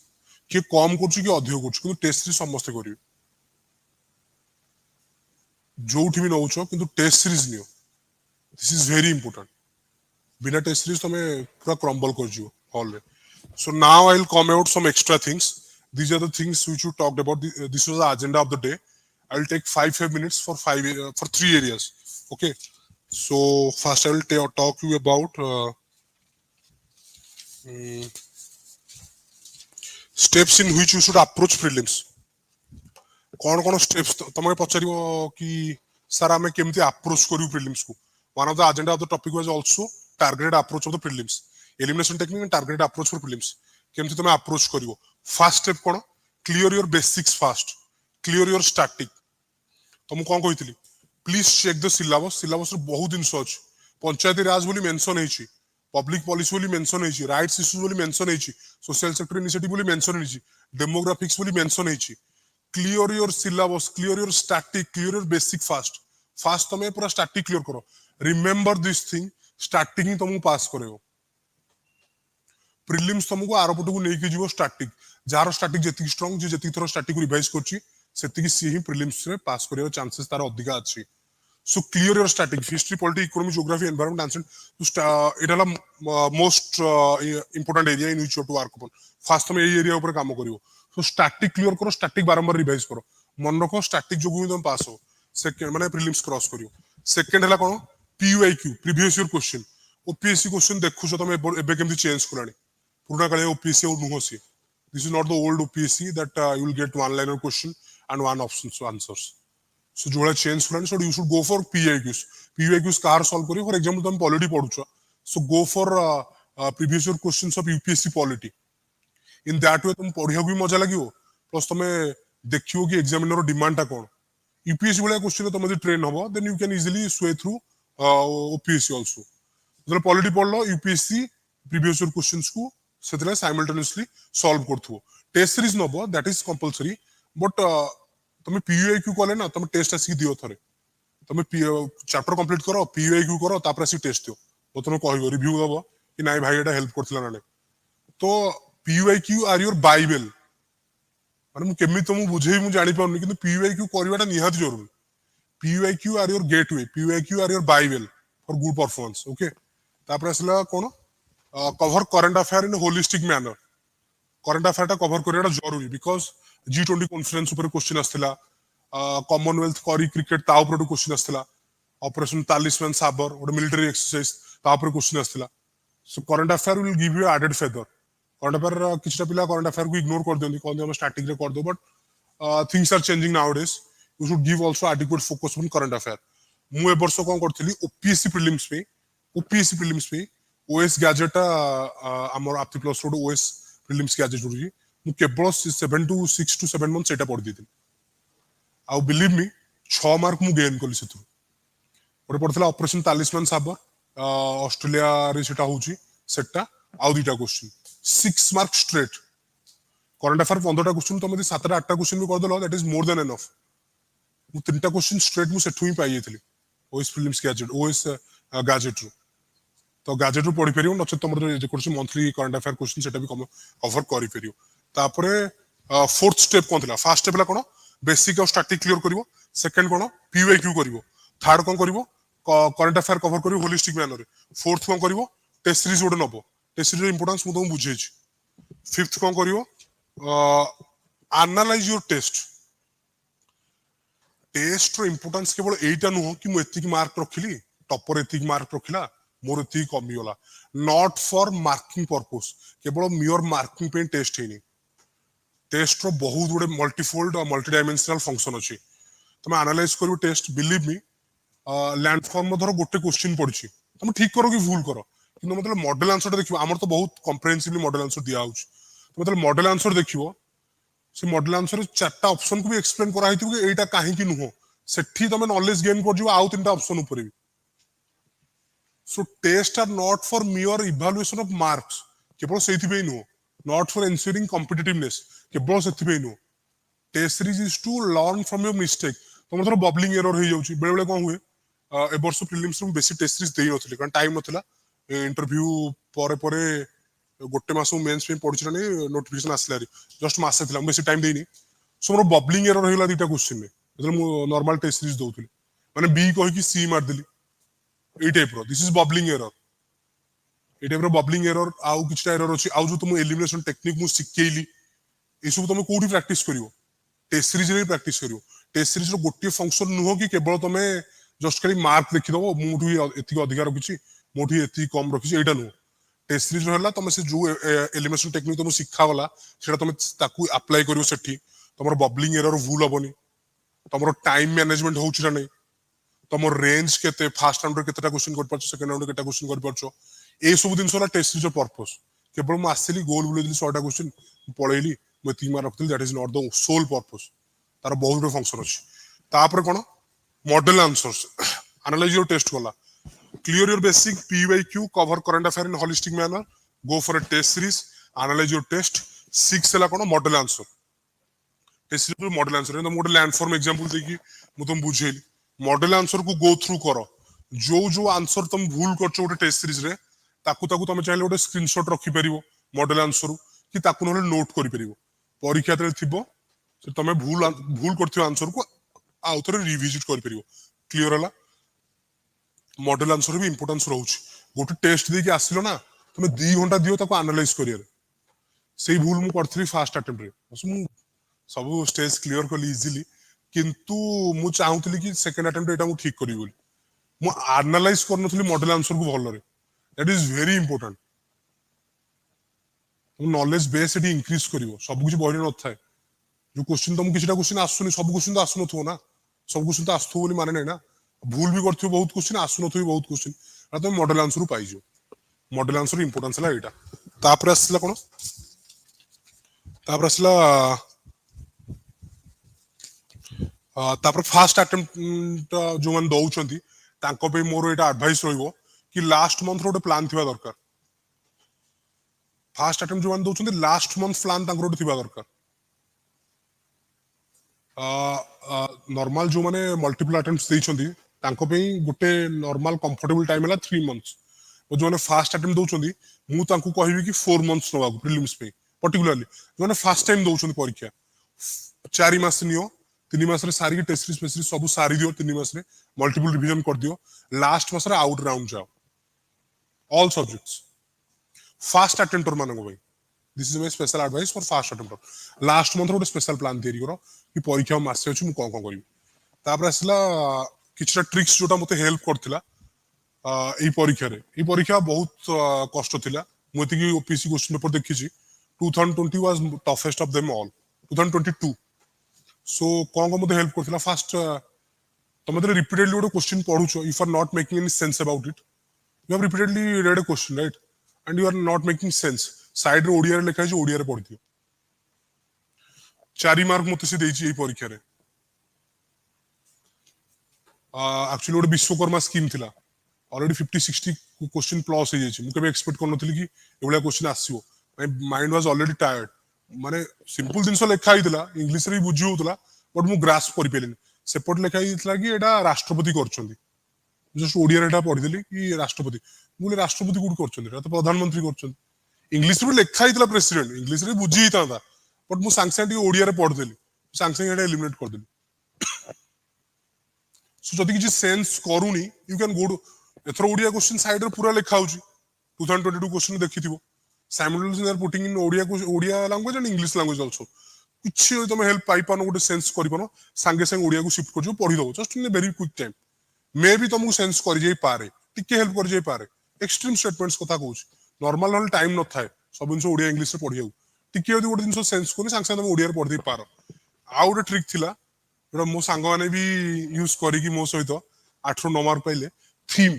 S1: कि कम करछु कि अधिक करछु कि टेस्ट सीरीज समस्त करिवे जोठी भी नउछो किंतु टेस्ट सीरीज नियो दिस इज वेरी इंपोर्टेंट बिना टेस्ट सीरीज तमे पूरा क्रम्बल कर जियो हॉल रे so now I will come out some extra things these are the things which you talked about this was the agenda of the day I will take 5 minutes for 3 areas okay so first I will talk you about steps in which you should approach prelims कौन steps तमे पचारिबो कि sir हमें केमती approach करियो prelims को one of the agenda of the topic was also targeted approach of the prelims elimination technique and targeted approach for prelims केमती तमे approach करियो फर्स्ट स्टेप कोन clear your basics first clear your static तुम कौन कही please check the syllabus syllabus बहुत जिन अच्छी पंचायती राज बोली मेंशन है पब्लिक पॉलिसी बोली मेंशन है राइट्स इश्यूज बोली मेंशन है सोशल सेक्टर इनिशिएटिव बोली मेंशन है डेमोग्राफिक्स बोली मेंशन है clear your syllabus clear your static clear your basic first first तुम पूरा स्टैटिक क्लियर करो रिमेंबर दिस थिंग स्टैटिक ही तुमको पास करेओ प्रिलिम्स तुमको आरपट को लेकिन जीव स्टैटिक जार स्टैटिक जी स्ट्रंग जी जी थर स्टैटिक को रिवाइज करछि सेतिकी सी ही प्रिलिम्स रे पास करियो चांसेस तार अधिक अछि so clear your static history polity economy geography environment answer इटाला most important area in which you to work upon first तुम एई एरिया ऊपर काम करियो सो स्टैटिक क्लियर करो स्टैटिक बारंबार रिवाइज करो मन रखो स्टैटिक जोगु तुम पास हो सेकंड माने प्रिलिम्स क्रॉस करियो सेकंड हला कोन PYQ previous year question OPSC question देखुछ तुम एबे केमति चेंज करलानी पुराना काले OPSC और नुहो सी this is not the old OPSC that you will get one liner question and one option answers so जोला चेंज करलानी so you should go for PYQs कार सॉल्व करियो फॉर एग्जांपल तुम पॉलिटी पढुछ so go for previous year questions of UPSC polity in that way तुम पढियो भी मजा लागियो plus तुम देखियो कि एग्जामिनर डिमांड ता कोन UPSC वाला क्वेश्चन तुम यदि ट्रेन हबो then you can easily sway through OPSC also जब पॉलिटी पढ़ लो UPSC प्रीवियस ईयर क्वेश्चंस को सेतले साइमल्टेनियसली सॉल्व करथुओ टेस्ट सीरीज नबो दैट इज कंपलसरी बट तुम PYQ कले ना तुम टेस्ट आसी दियो थरे तुम चैप्टर कंप्लीट करो PYQ करो तापर आसी टेस्ट दियो वो तुम कहबो रिव्यू दबो कि नाइ भाई एटा हेल्प करथिला ना तो PYQ आर योर बाइबल माने मु केमि तुम बुझेई मु जानि पाउनी किंतु PYQ करबाटा निहात जरूरी PYQ are your gateway PYQ are your bible for good performance okay तापर असला कोन cover current affair in holistic manner current affair टा कवर करियाटा जरूरी बिकॉज G20 कॉन्फ्रेंस ऊपर क्वेश्चन आस्थिला कॉमनवेल्थ करी क्रिकेट ता ऊपर क्वेश्चन आस्थिला ऑपरेशन तालिस्मान साबर और मिलिटरी एक्सरसाइज ता ऊपर क्वेश्चन आस्थिला so current affair will give you added feather current affair किछटा पिला करंट अफेयर को इग्नोर कर देंती कोन हम स्टैटिक रे कर दो but things are changing nowadays you should give also adequate focus on current affair मु ए वर्ष कोन करथली OPSC प्रीलिम्स पे OS गैजेट हमर Aptiplus OAS Prelims गैजेट रुजी मु केवल 6 to 7 मंथ सेटा पढ दिथिन आ बिलीव मी 6 मार्क मु गेन कली सेतु ओरे पढथला ऑपरेशन तालिस्मान साबर ऑस्ट्रेलिया रे सेटा होची सेटा आ दुटा question 6 mark straight current affair 15 टा क्वेश्चन तुम यदि 7 टा 8 टा क्वेश्चन भी कर देलो that is more than enough मु 3 टा क्वेश्चन स्ट्रेट मु सेठु ही पाई जेतली OS Prelims gazette OS gazette रो तो गैजेट रो पढि परियो नचे तमर जे course monthly current affair question सेटा भी कवर करि परियो तापरे फोर्थ स्टेप कोन थिला फर्स्ट स्टेप ला कोन बेसिक और स्टैटिक क्लियर करिवो सेकंड कोन PYQ करिवो थर्ड कोन करिवो करंट अफेयर कवर करिवो होलिस्टिक मैनर फोर्थ कोन करिवो टेस्ट सीरीज ओडे नबो टेस्ट सीरीज इंपोर्टेंस मु तुम बुझे छी फिफ्थ कोन करिवो एनालाइज योर टेस्ट टेस्ट रो इंपोर्टेंस केवल एटा नुहो कि मु एतिक मार्क रखिली टॉपर एतिक मार्क रखिला मोर एतिक कमी होला नॉट फॉर मार्किंग पर्पस केवल मियर मार्किंग पे टेस्ट हेनी टेस्ट रो बहुत गुडे मल्टीफोल्ड और मल्टी डायमेंशनल फंक्शन अछि तुम एनालाइज करियो टेस्ट बिलीव मी लैंडफॉर्म धरो गोटे क्वेश्चन पड़छि तुम ठीक करो कि भूल करो किंतु मतलब मॉडल आंसर देखिबो हमर तो बहुत कॉम्प्रिहेंसिवली मॉडल आंसर दिया होछ तो मतलब मॉडल आंसर देखिबो से मॉडल आंसर चारटा ऑप्शन को भी एक्सप्लेन करा हितु कि एटा काहे कि नुहो सेठी तुम नॉलेज गेन कर जिवो आउ तीनटा ऑप्शन ऊपर भी so test are not for mere evaluation of marks केवल सेथि पे नुहो नॉट फॉर एंश्योरिंग कॉम्पिटिटिवनेस केवल सेथि पे नुहो test series is to learn from your mistake तुम थोड़ा बबलिंग एरर हो जाउची बेले बेले कोन हुए ए वर्ष प्रीलिम्स में बेसी टेस्ट सीरीज देई नथले कारण टाइम नथला इंटरव्यू परे परे गोटे मास मेंस पे पढिछनी नोटिफिकेशन आसलारी जस्ट मास थिला बेसी टाइम देइनी सो मोर बबलिंग एरर होइला दिटा क्वेश्चन में मतलब मु नॉर्मल टेस्ट सीरीज दउथली माने बी कहि कि सी मार देली ए टाइप रो दिस इज बबलिंग एरर ए टाइप रो बबलिंग एरर आउ किछटा एरर अछि आउ जो तुम एलिमिनेशन टेक्निक मु सिखेइली ए सब तुम कोठी प्रैक्टिस करिवो टेस्ट सीरीज रे प्रैक्टिस करिवो टेस्ट सीरीज रो गोटे फंक्शन नुहो कि केवल तुम जस्ट खाली मार्क देखि दबो मुठु एति अधिकार रखिछि मुठु एति कम रखिछि एटा नु टेस्ट सीरीज रहला तुम से जो एलिमिनेशन टेक्निक तुम सिखा वाला सेटा तुम ताकू अप्लाई करिवो सेठी तमरो बबलिंग एरर भूल हबनी तमरो टाइम मैनेजमेंट होउछि ना नै तमरो रेंज केते फर्स्ट राउंड रे केतेटा क्वेश्चन कर परछो सेकंड राउंड रे केतेटा क्वेश्चन कर परछो ए सब दिन सोला टेस्ट सीरीज पर्पस केवल म आसिली गोल बुले दिली 100टा क्वेश्चन पळेली म 3 मार्क रखथि that is not the sole purpose तार बहुत गुड फंक्शन अछि तापर कोन model answers analyse your test कला clear your basic PYQ cover current affair in holistic manner go for a test series analyse your test 6 हला कोन model answer test series model answer तो मोटे landform example देकी मु तुम बुझेली model answer को go through करो जो जो आंसर तुम भूल करछो गोटे टेस्ट सीरीज रे ताकू ताकू तुम चाहे गोटे स्क्रीनशॉट रखि परिवो मॉडल आंसर कि ताकू न नोट करि परिवो परीक्षा तरे थिबो से तुम भूल भूल करथियो आंसर को आउ थरे रिविजिट करि परिवो क्लियर हला मॉडल आंसर भी इंपोर्टेंस रहउछि गोटे टेस्ट दे के आसिलो ना तुम 2 घंटा दियो ताको एनालाइज करियर सेही भूल मु करथली फर्स्ट अटेम्प्ट रे मु सब स्टेज क्लियर कली इजीली किंतु मु चाहूतली कि सेकंड अटेम्प्ट एटा मु ठीक करी बोली मु एनालाइज करनथली मॉडल आंसर को भलो रे that is very important knowledge base एटी इंक्रीज करिवो सब कुछ बहिरे न थाए जो क्वेश्चन तुम किछटा क्वेश्चन आसुनी सब क्वेश्चन तो आसु नथो ना सब क्वेश्चन तो आसथो बोली माने नै ना भूल भी करथियो बहुत क्वेश्चन आसु नथो बहुत क्वेश्चन आ तुम मॉडल आंसर पाई जो मॉडल आंसर इंपोर्टेंस ला एटा तापर आसला कोन तापर आसला तापर फास्ट अटेम्प्ट जो मन दउचंती तांको पे मोर एटा एडवाइस रहइबो कि लास्ट मंथ रोटे प्लान थिबा दरकार फास्ट अटेम्प्ट जो मन दउचंती लास्ट मंथ प्लान तांको रोटे थिबा दरकार नॉर्मल जो माने मल्टीपल अटेम्प्ट्स देइचंती तांको पे गुटे नॉर्मल कंफर्टेबल टाइम हला 3 मंथ्स जो माने फास्ट अटेम्प्ट दउचंती मु तांको कहबी कि 4 मंथ्स नवा प्रीलिम्स पे पर्टिकुलरली जो माने फर्स्ट टाइम दउचंती परीक्षा 4 मास नियो 3 मास रे सारी टेस्ट सीरीज स्पेशली सब सारी दियो 3 मास रे मल्टीपल रिवीजन कर दियो लास्ट मास रे आउट राउंड जाओ ऑल सब्जेक्ट्स फास्ट अटेम्प्टर मानको भाई this is my special advice for first attempter last month रो स्पेशल प्लान तयारी करो कि परीक्षा मासे अछि मु कोन कोन करिवि तापर असला किछटा ट्रिक्स जोटा मते हेल्प करथिला एई परीक्षा बहुत कष्ट थिला मु एति कि ओपीसी क्वेश्चन पेपर देखि छी 2020 was toughest of them all 2022 so कोन कोन मते हेल्प करथिला फास्ट तुम रिपीटेडली गोटे क्वेश्चन पढुछो if are not making any sense about it you have repeatedly read a question right and you are not making sense side रे ओडिया रे लिखा है ओडिया रे पढि दियो 4 मार्क मते से देछि एई परीक्षा रे एक्चुअली गोटे विश्वकर्मा स्कीम थिला ऑलरेडी 50-60 क्वेश्चन प्लस हो जाइए मुझे एक्सपेक्ट करनथली कि एवला क्वेश्चन आसीबो my mind was already tired माने सिंपल जिंस लिखा हितला इंग्लिश रे बुझी होतला बट मु ग्रास्प करि पेलिन सेपट लिखा हितला कि एटा राष्ट्रपति करछंती जस्ट ओडिया रे एटा पढि देली कि राष्ट्रपति मुले राष्ट्रपति गुड करछंती एटा तो प्रधानमंत्री करछंती इंग्लिश रे लिखा हितला प्रेसिडेंट इंग्लिश रे बुझी हिता बट मु सांग सांग ओडिया रे पढि देली सांग सांग एटा एलिमिनेट कर देली सो जदि किछि सेंस करूनी you can go to either Odia question side रे पूरा लिखा होची 2022 क्वेश्चन देखिथिबो simultaneously they are putting in Odia language and English language also किछि तुम हेल्प पाई पानो गोटे सेंस करि पानो संगे संग ओडिया को शिफ्ट करजो पढि दो just in a very quick time may be तुमको सेंस कर जाई पारे टिके हेल्प कर जाई पारे एक्सट्रीम स्टेटमेंट्स कथा कहूछ नॉर्मल नॉल टाइम न थाए सब जिंस ओडिया इंग्लिश रे पढियाउ टिके यदि गोटे जिंस सेंस कोनी संगे संग तुम ओडिया रे पढि दे पारो आ गोटे ट्रिक थिला जोटा मो सांग माने भी यूज करी कि मो सहित 8 रो 9 मार्क पाइले थीम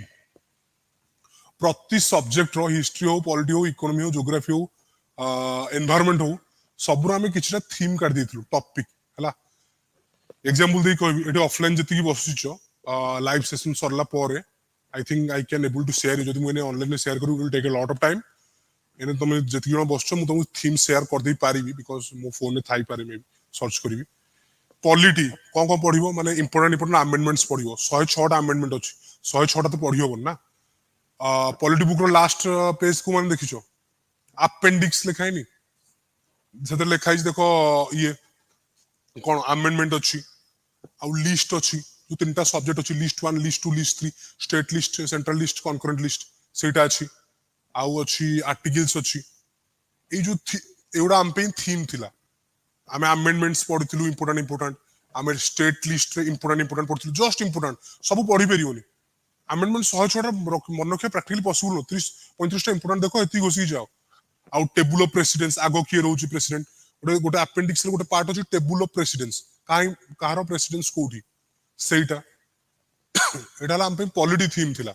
S1: प्रति सब्जेक्ट रो हिस्ट्री हो पॉलिटी हो इकोनॉमी हो ज्योग्राफी हो एनवायरनमेंट हो सबरो हमें किछटा थीम काट देथिलु टॉपिक हला एग्जांपल दे कहबी एटी ऑफलाइन जति की बसिचो लाइव सेशन सरला परे I think I can able to share जति मने ऑनलाइन में शेयर करू will take a lot of time एने तुम जति जण बसछो मु तुम थीम शेयर कर दे पारिबी बिकॉज़ मो फोन में थाई पारे मे सर्च करिवि पॉलिटी कोन कोन पढिबो माने इंपोर्टेंट अमेंडमेंट्स पढिबो 106 टा अमेंडमेंट अछि 106 टा तो पढियो बन ना पॉलिटी बुक रो लास्ट पेज को माने देखिछो अपेंडिक्स लिखाई नी जते लिखाई देखो ये कोन अमेंडमेंट अछि आ लिस्ट अछि जो तीनटा सब्जेक्ट अछि list 1 list 2 list 3 state list central list concurrent list सेटा अछि आउ अछि आर्टिकल्स अछि ए जो एउडा हम पे थीम थिला आमे अमेंडमेंट्स पढिथिलु इंपोर्टेंट आमे स्टेट लिस्ट रे इंपोर्टेंट पढिथिलु जस्ट इंपोर्टेंट सब पढि परियोनी अमेंडमेंट 106 टा मन रखिया प्रैक्टिकली पॉसिबल नो 30-35 टा इंपोर्टेंट देखो एती घोसी जाओ आउ टेबल ऑफ प्रेसिडेंस आगो किए रहउची प्रेसिडेंट गोटे अपेंडिक्स रे गोटे पार्ट अछि टेबल ऑफ प्रेसिडेंस काहारो प्रेसिडेंस कोठी सेटा एडाला हम पे पॉलिटी थीम थिला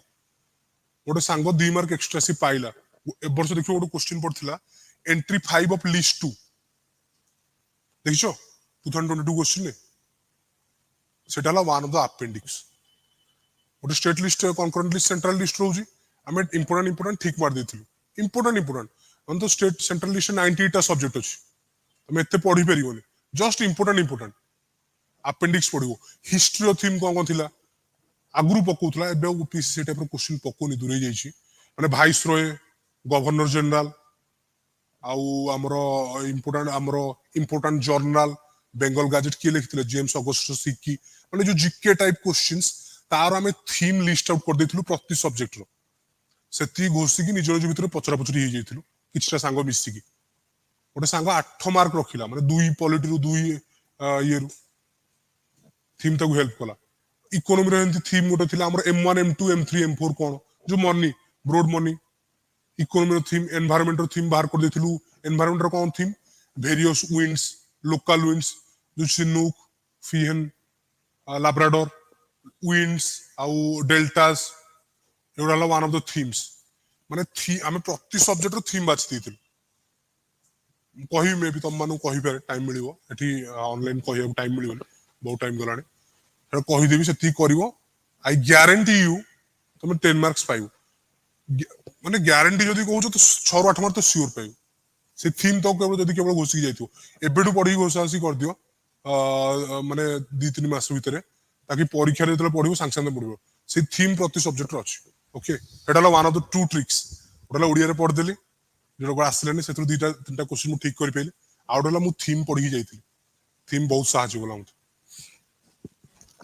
S1: गोटे सांगो 2 मार्क एक्स्ट्रा सी पाइला ए वर्ष देखियो गोटे क्वेश्चन पड़थिला एंट्री 5 ऑफ लिस्ट 2 देखिछो 2022 क्वेश्चन ने सेटा ला वन ऑफ द अपेंडिक्स गोटे state list concurrent list central list रोजी आम इंपोर्टेंट ठीक मार देथिलु इंपोर्टेंट हम तो स्टेट सेंट्रल लिस्ट 98 टा सब्जेक्ट अछि तुम एते पढ़ी परिबोनी जस्ट इंपोर्टेंट अपेंडिक्स पढ़िबो हिस्ट्री रो थीम कोन थिला आगुरु पकोउतला एबे ओपीएससी टाइप रो क्वेश्चन पकोनी दूरे जाईची माने वाइस रॉय गवर्नर जनरल आउ हमरो इंपोर्टेंट जर्नल बेंगल गazette के लिखितले जेम्स अगस्टस सिक्की माने जो जीके टाइप क्वेश्चंस तार हमें थीम लिस्ट आउट कर देथिलु प्रति सब्जेक्ट रो सेती घोषी की निज निज भितर पचरा पचरी हे जाइथिलु किछटा सांग मिसी की गोटे सांग 8 मार्क रखिला माने दुई पॉलिटी रो दुई ये रो थीम ताकू हेल्प कला इकोनॉमी रो एंती थीम गोटे थिला हमर M1 M2 M3 M4 कोन जो मनी ब्रॉड मनी इकोनॉमी रो थीम एनवायरनमेंट रो थीम बाहर कर देथिलु एनवायरनमेंट रो कोन theme various winds local winds जो चिनूक फिहन लाब्राडोर विंड्स आउ डेल्टास एवढा ला वन ऑफ द थीम्स माने आमे प्रति सब्जेक्ट रो थीम बाछ दिथिलु कहि मे भी तम मानु कहि पारे टाइम मिलिबो एठी ऑनलाइन कहि टाइम मिलिबो बहुत टाइम गलाने हेर कहि देबी सेती करिवो आई ग्यारंटी यू तुम 10 मार्क्स पाइबो माने ग्यारंटी जदी कहू तो 6 ରୁ 8 मार्क तो श्योर पाइबो से थीम तो केवल जदी केवल घोषी जाइतो एबेडू पढी घोषासी कर दियो माने 2-3 मास भीतर ताकि परीक्षा रे पढिबो सांग सांग पढिबो से थीम प्रति सब्जेक्ट रो अछि ओके एटा ला one of the two tricks ओडा ओडिया रे पढ देली जेडो आसलेनी सेतु दुईटा तीनटा क्वेश्चन मु ठीक करि पेली आउडला मु थीम पढी जाइतिली थीम बहुत सहायता होला मु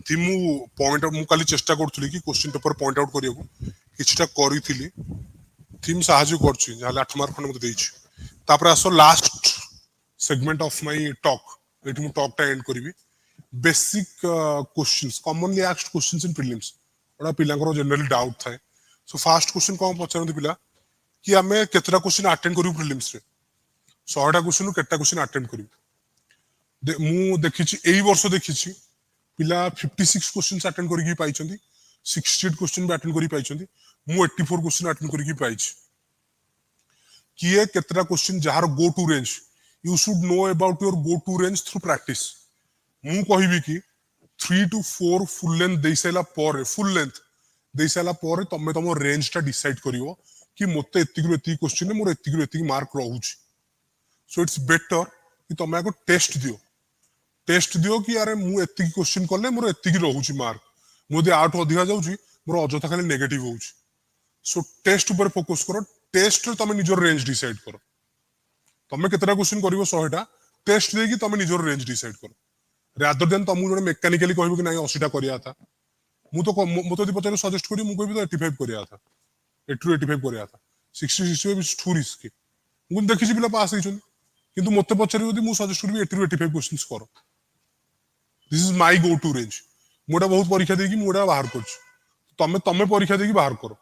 S1: थीम मु पॉइंट आउट मु काली चेष्टा करथुली कि क्वेश्चन पेपर पॉइंट आउट करियो किछटा करिथिली थीम सहायता करछि जाले 8 मार्क खन मते देछि तापर आसो last segment of my talk एठी मु टॉक टा एंड करबी basic questions commonly asked questions in prelims ओडा पिलांकर जनरली डाउट थाए सो फर्स्ट क्वेश्चन कोन पछरंती पिला कि हमें केतरा क्वेश्चन अटेंड करियो प्रीलिम्स रे 100 टा क्वेश्चन केतरा क्वेश्चन अटेंड करियो मु देखिछि एई वर्ष देखिछि पिला 56 क्वेश्चंस अटेंड करिकि पाइछंती 68 क्वेश्चन भी अटेंड करि पाइछंती मु 84 क्वेश्चन अटेंड करिकि पाइछि किए केतरा क्वेश्चन जहार go to range you should know about your go to range through practice मु कहिबी कि 3 to 4 फुल लेंथ दे सैला पर फुल लेंथ दे सैला पर तमे तमो रेंज टा डिसाइड करिवो कि मते एतिकरो एति क्वेश्चन मोर एतिकरो एति मार्क रहउछि सो इट्स बेटर कि तमे आको टेस्ट दियो कि यार मु एति क्वेश्चन करले मोर एति रहउछि मार्क मोदे आउट अधिका जाउछि मोर अजथा खाली नेगेटिव होउछि सो टेस्ट ऊपर फोकस करो टेस्ट रे तमे निजर रेंज डिसाइड करो तमे केतरा क्वेश्चन करिवो 100 टा टेस्ट देकी तमे निजर रेंज डिसाइड करो रादर देन तुम जो मेकानिकली कहबो कि नहीं 80 टा करिया था मु तो पचारे सजेस्ट करी मु कहबी तो 85 करिया था 80 ରୁ 85 करिया था 60 60 इज टू रिस्की मु देखि पिला पास होइछन किंतु मते पचारे यदि मु सजेस्ट करबी 80 ରୁ 85 क्वेश्चंस करो this is my go to range मोडा बहुत परीक्षा देकी मोडा बाहर करछ तमे परीक्षा देकी बाहर करो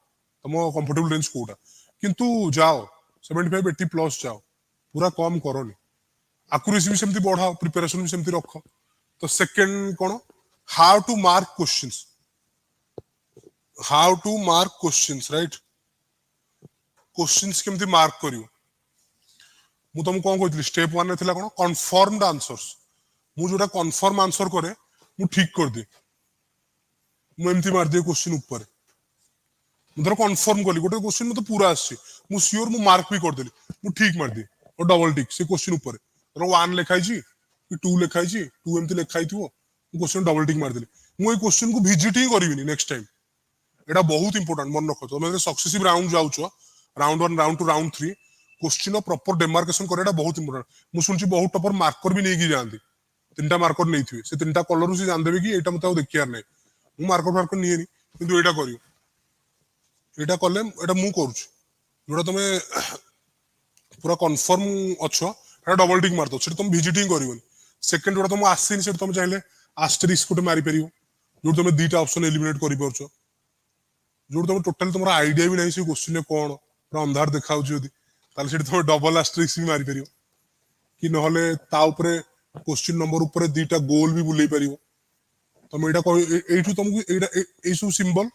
S1: तमो कंफर्टेबल रेंज कोटा किंतु जाओ 75 80 प्लस जाओ पूरा कम करोनी एक्यूरेसी भी सेमती बढ़ाओ प्रिपरेशन भी सेमती रखो तो सेकंड कोन how to mark questions right questions केमती मार्क करियो मु तुम कोन कहतली स्टेप 1 रे थिला कोन कन्फर्म्ड आंसर्स मु जोटा कन्फर्म आंसर करे मु ठीक कर दे मु एमती मार दे क्वेश्चन ऊपर मु धर कन्फर्म कली गोटे क्वेश्चन मते पूरा आसी मु श्योर मु मार्क भी कर देली मु ठीक मार दे और डबल टिक से क्वेश्चन ऊपर धर 1 लिखाई छी कि 2 लिखाई छी 2 एमती लिखाई थिवो मु क्वेश्चन डबल टिक मार देली मु ए क्वेश्चन को विजिट ही करबिनी नेक्स्ट टाइम एटा बहुत इंपोर्टेंट मन रखो तुम सक्सेसिव राउंड जाउछो round 1 round 2 round 3 question proper demarcation करेटा बहुत इंपोर्टेंट मु सुनछि बहुत टॉपर मार्कर भी नहीं की जानती तीनटा मार्कर नहीं थिवे से तीनटा कलर से जान देबे कि एटा मते देखियार नै मु मार्कर नहीं किंतु एटा करियो एटा कले एटा मु करूछ जोटा तुम पूरा कन्फर्म अच्छो एटा डबल टिक मारतो से तुम विजिटिंग करबोनी सेकंड जोटा तुम आसीन से तुम चाहिले आस्टेरिस्क कोटे मारी परियो जो तुम दुईटा ऑप्शन एलिमिनेट करि परछो जो तुम टोटल तुम आईडिया भी नहीं से क्वेश्चन ने कोन पूरा अंधार देखाउ जदी ताले से तुम डबल आस्टेरिस्क भी मारी परियो कि नहले ता ऊपर क्वेश्चन नंबर ऊपर दुईटा गोल भी बुलै परियो तुम एटा एठु तुमको एटा एसु सिंबल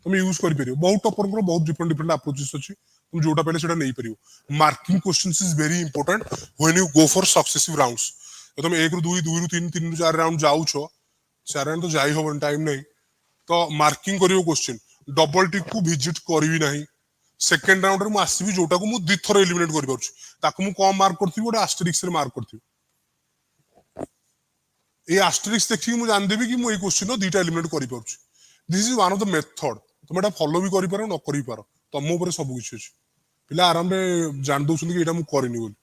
S1: तुम यूज करि परियो बहुत टॉपर को बहुत डिफरेंट अप्रोचेस अछि तुम जोटा पहले सेटा नहीं परियो marking questions is very important when you go for successive rounds तुम 1 ରୁ 2 2 ରୁ 3 3 ରୁ 4 राउंड जाउ छो चार तो जाई हबन टाइम नहीं तो मार्किंग करियो क्वेश्चन डबल टिक को विजिट करबी नहीं सेकंड राउंड रे मु आसीबी जोटा को मु दी थर एलिमिनेट करि परछु ताको मु कम मार्क करथिबी गोटे एस्टेरिस्क रे मार्क करथिबी ए एस्टेरिस्क देखि मु जान देबी कि मु ए क्वेश्चन रो दीटा एलिमिनेट करि परछु this is one of the method तुम एटा फॉलो भी करि पारो न करि पारो तम ऊपर सब किछ अछि पिला आराम रे जान दउछन कि एटा मु करिनी बोली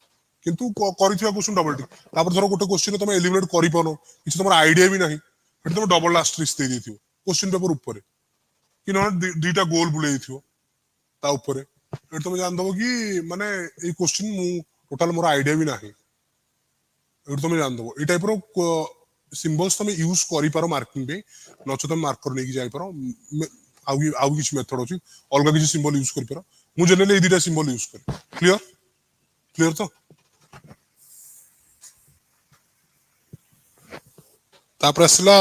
S1: किंतु करिथिबा क्वेश्चन डबल टिक तापर धरो गोटे क्वेश्चन तुम एलिमिनेट करि पारो किछ तुम आईडिया भी नहीं फिर तुम डबल एस्टेरिस्क दे देथिबो क्वेश्चन पेपर ऊपर कि न दीटा गोल बुले दिथिबो ता ऊपर फिर तुम जान दबो कि माने ए क्वेश्चन मु टोटल मोर आईडिया भी नाही फिर तुम जान दबो ए टाइप रो सिंबल्स तुम यूज करि पारो मार्किंग पे नचो तुम मार्कर नै कि जाय पारो आउ किछ मेथड अछि अलगा किछ सिंबल यूज करि पारो मु जनरली ए दीटा सिंबल यूज कर क्लियर क्लियर तो तापर असला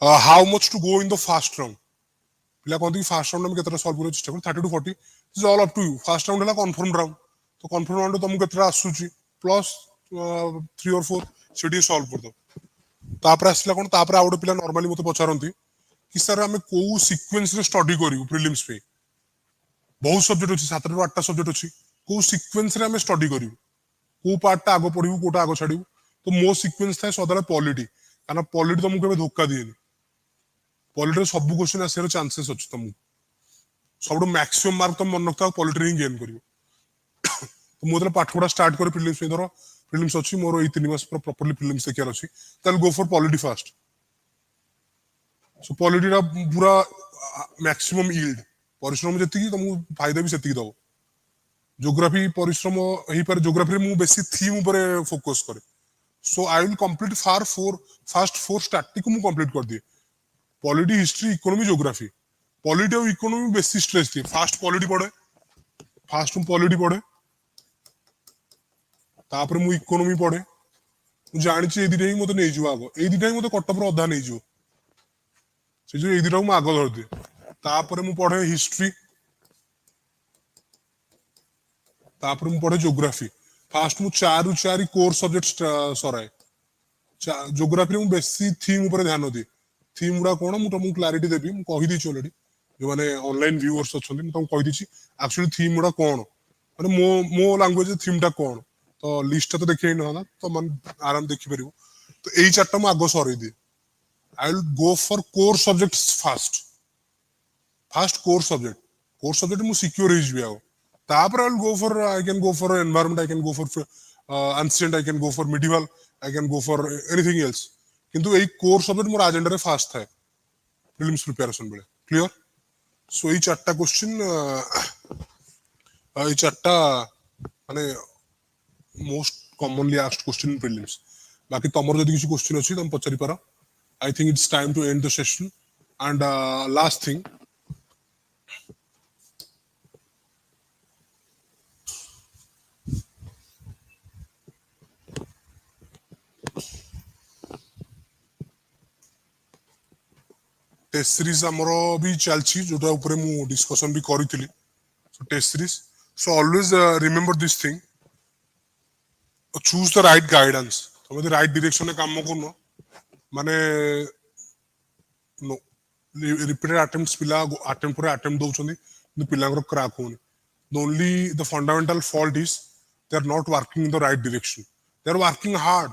S1: how much to go in the fast round पिला कहते फास्ट राउंड में केतरा सॉल्व कर चेष्टा कर 30 to 40 is all up to you fast round हला कंफर्म राउंड तो कंफर्म राउंड तुमको केतरा आसुची प्लस 3 और 4 सेडी सॉल्व कर दो तापर असला कोन तापर आउट पिला नॉर्मली मते पचारंती कि सर हमें को सीक्वेंस रे स्टडी करियो प्रीलिम्स पे बहुत सब्जेक्ट अछि 7 ରୁ 8टा सब्जेक्ट अछि को सीक्वेंस रे हमें स्टडी करियो को पार्ट टा आगो पढिबो कोटा आगो छाडिबो तो मो सीक्वेंस थाए सदाले पॉलिटी काना पॉलिटी तुमको केबे धोखा दिएनी पॉलिटी रे सब क्वेश्चन आसेर चांसेस अछि तुमको सबडो मैक्सिमम मार्क तुम मन रखता पॉलिटी रे गेन करियो तो मु जब पाठ पढा स्टार्ट कर प्रीलिम्स में धरो प्रीलिम्स अछि मोर ए 3 मास प्रॉपर्ली प्रीलिम्स देखियार अछि तल go for polity fast so polity रा पूरा मैक्सिमम यील्ड परिश्रम जति की तुमको फायदा भी सेति दबो ज्योग्राफी परिश्रम एही पर ज्योग्राफी रे मु बेसी थीम ऊपर फोकस करे so I will complete first four static मु कंप्लीट कर दिए polity history economy geography polity और इकोनॉमी बेसी स्ट्रेस थी फास्ट पॉलिटी पढ़े फास्ट मु पॉलिटी पढ़े तापर मु इकोनॉमी पढ़े मु जानि छि ए दिटा ही मते नै जिवो आगो ए दिटा ही मते कटअप रो अधा नै जिवो से जो ए दिटा मु आगो धर दिए तापर मु पढ़े हिस्ट्री तापर मु पढ़े ज्योग्राफी फास्ट मु 4 रु 4 कोर सब्जेक्ट सराय ज्योग्राफी रे मु बेसी थीम ऊपर ध्यान दे थीम गुडा कोन मु तुमको क्लैरिटी देबी मु कहि दी ऑलरेडी जो माने ऑनलाइन व्यूअर्स अछन मु तुमको कहि दी एक्चुअली थीम गुडा कोन माने मो लैंग्वेज थीम टा कोन तो लिस्ट तो देखै न ना तो मन आराम देखि परिबो तो एई चारटा मु आगो सरै दे I will go for core subjects first core subject मु सिक्योर हिज भी आगो तापर I will go for I can go for environment I can go for ancient I can go for medieval I can go for anything else किंतु एई core subject मोर agenda रे first थाए प्रीलिम्स प्रिपरेशन बेले clear so एई चारटा question एई चारटा माने most commonly asked question in prelims बाकी तमर जदी किसी क्वेश्चन अछि तुम पचारि पारो I think it's time to end the session and last thing test series हमरो भी चलछि जोटा ऊपर मु डिस्कशन भी करितली so test series so always remember this thing choose the right guidance तुम यदि राइट डायरेक्शन में काम करनो माने नो रिपीटेड अटेम्प्ट्स पिला अटेम्प्ट पर अटेम्प्ट दउछनी कि पिलांगर क्रैक होनी the only the fundamental fault is they are not working in the right direction they are working hard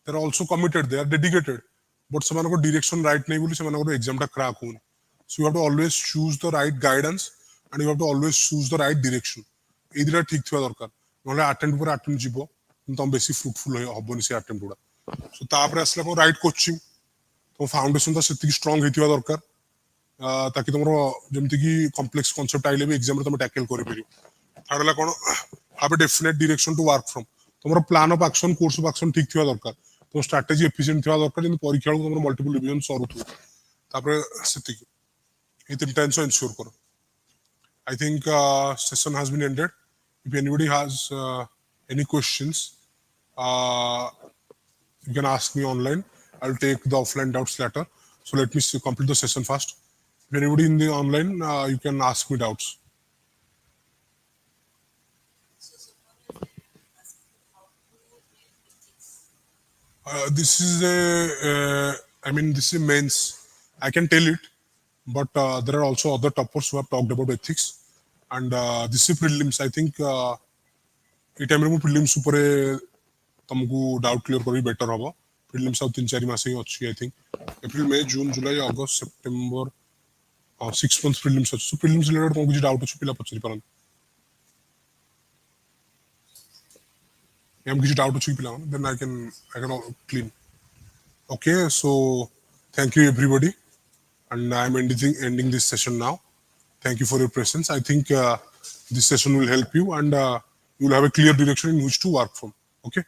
S1: they are also committed they are dedicated but semanako direction right nahi boli semanako exam ta crack houni so you have to always choose the right guidance and you have to always choose the right direction ei dira thik thiba darkar nole attempt par attempt jibo tom besi fruitful hoboni se attempt guda so taapre asla ko right coaching तो foundation तो सेति strong हेतिवा दरकार ताकि तुमरो जेमति की complex concept आइले भी exam रे तुम टैकल करि परियो थाडला कोन have a definite direction to work from तुमरो plan of action course of action ठीक थिवा दरकार तो स्ट्रेटजी एफिशिएंट थिवा दरकार जेन परीक्षा को तुमरो मल्टीपल रिवीजन सरुथु तापर सेति की इतन टेंशन इंश्योर करो I think session has been ended if anybody has any questions you can ask me online I'll take the offline doubts later so let me complete the session first if anybody in the online you can ask me doubts this is a I mean, this is mains. I can tell it, but there are also other toppers who have talked about ethics, and this is prelims. I think ये time रे मु prelims ऊपर तुमको doubt clear करी better हबो. Prelims आउ 3-4 मास ही अछि. I think April, May, June, July, August, September 6 months prelims अछि. So prelims related कोन किछ डाउट अछि पिला पचरि परन. हम किछ डाउट अछि पिला then I can all clean. Okay, so thank you everybody, and I'm ending this session now. Thank you for your presence. I think this session will help you, and you will have a clear direction in which to work from. Okay.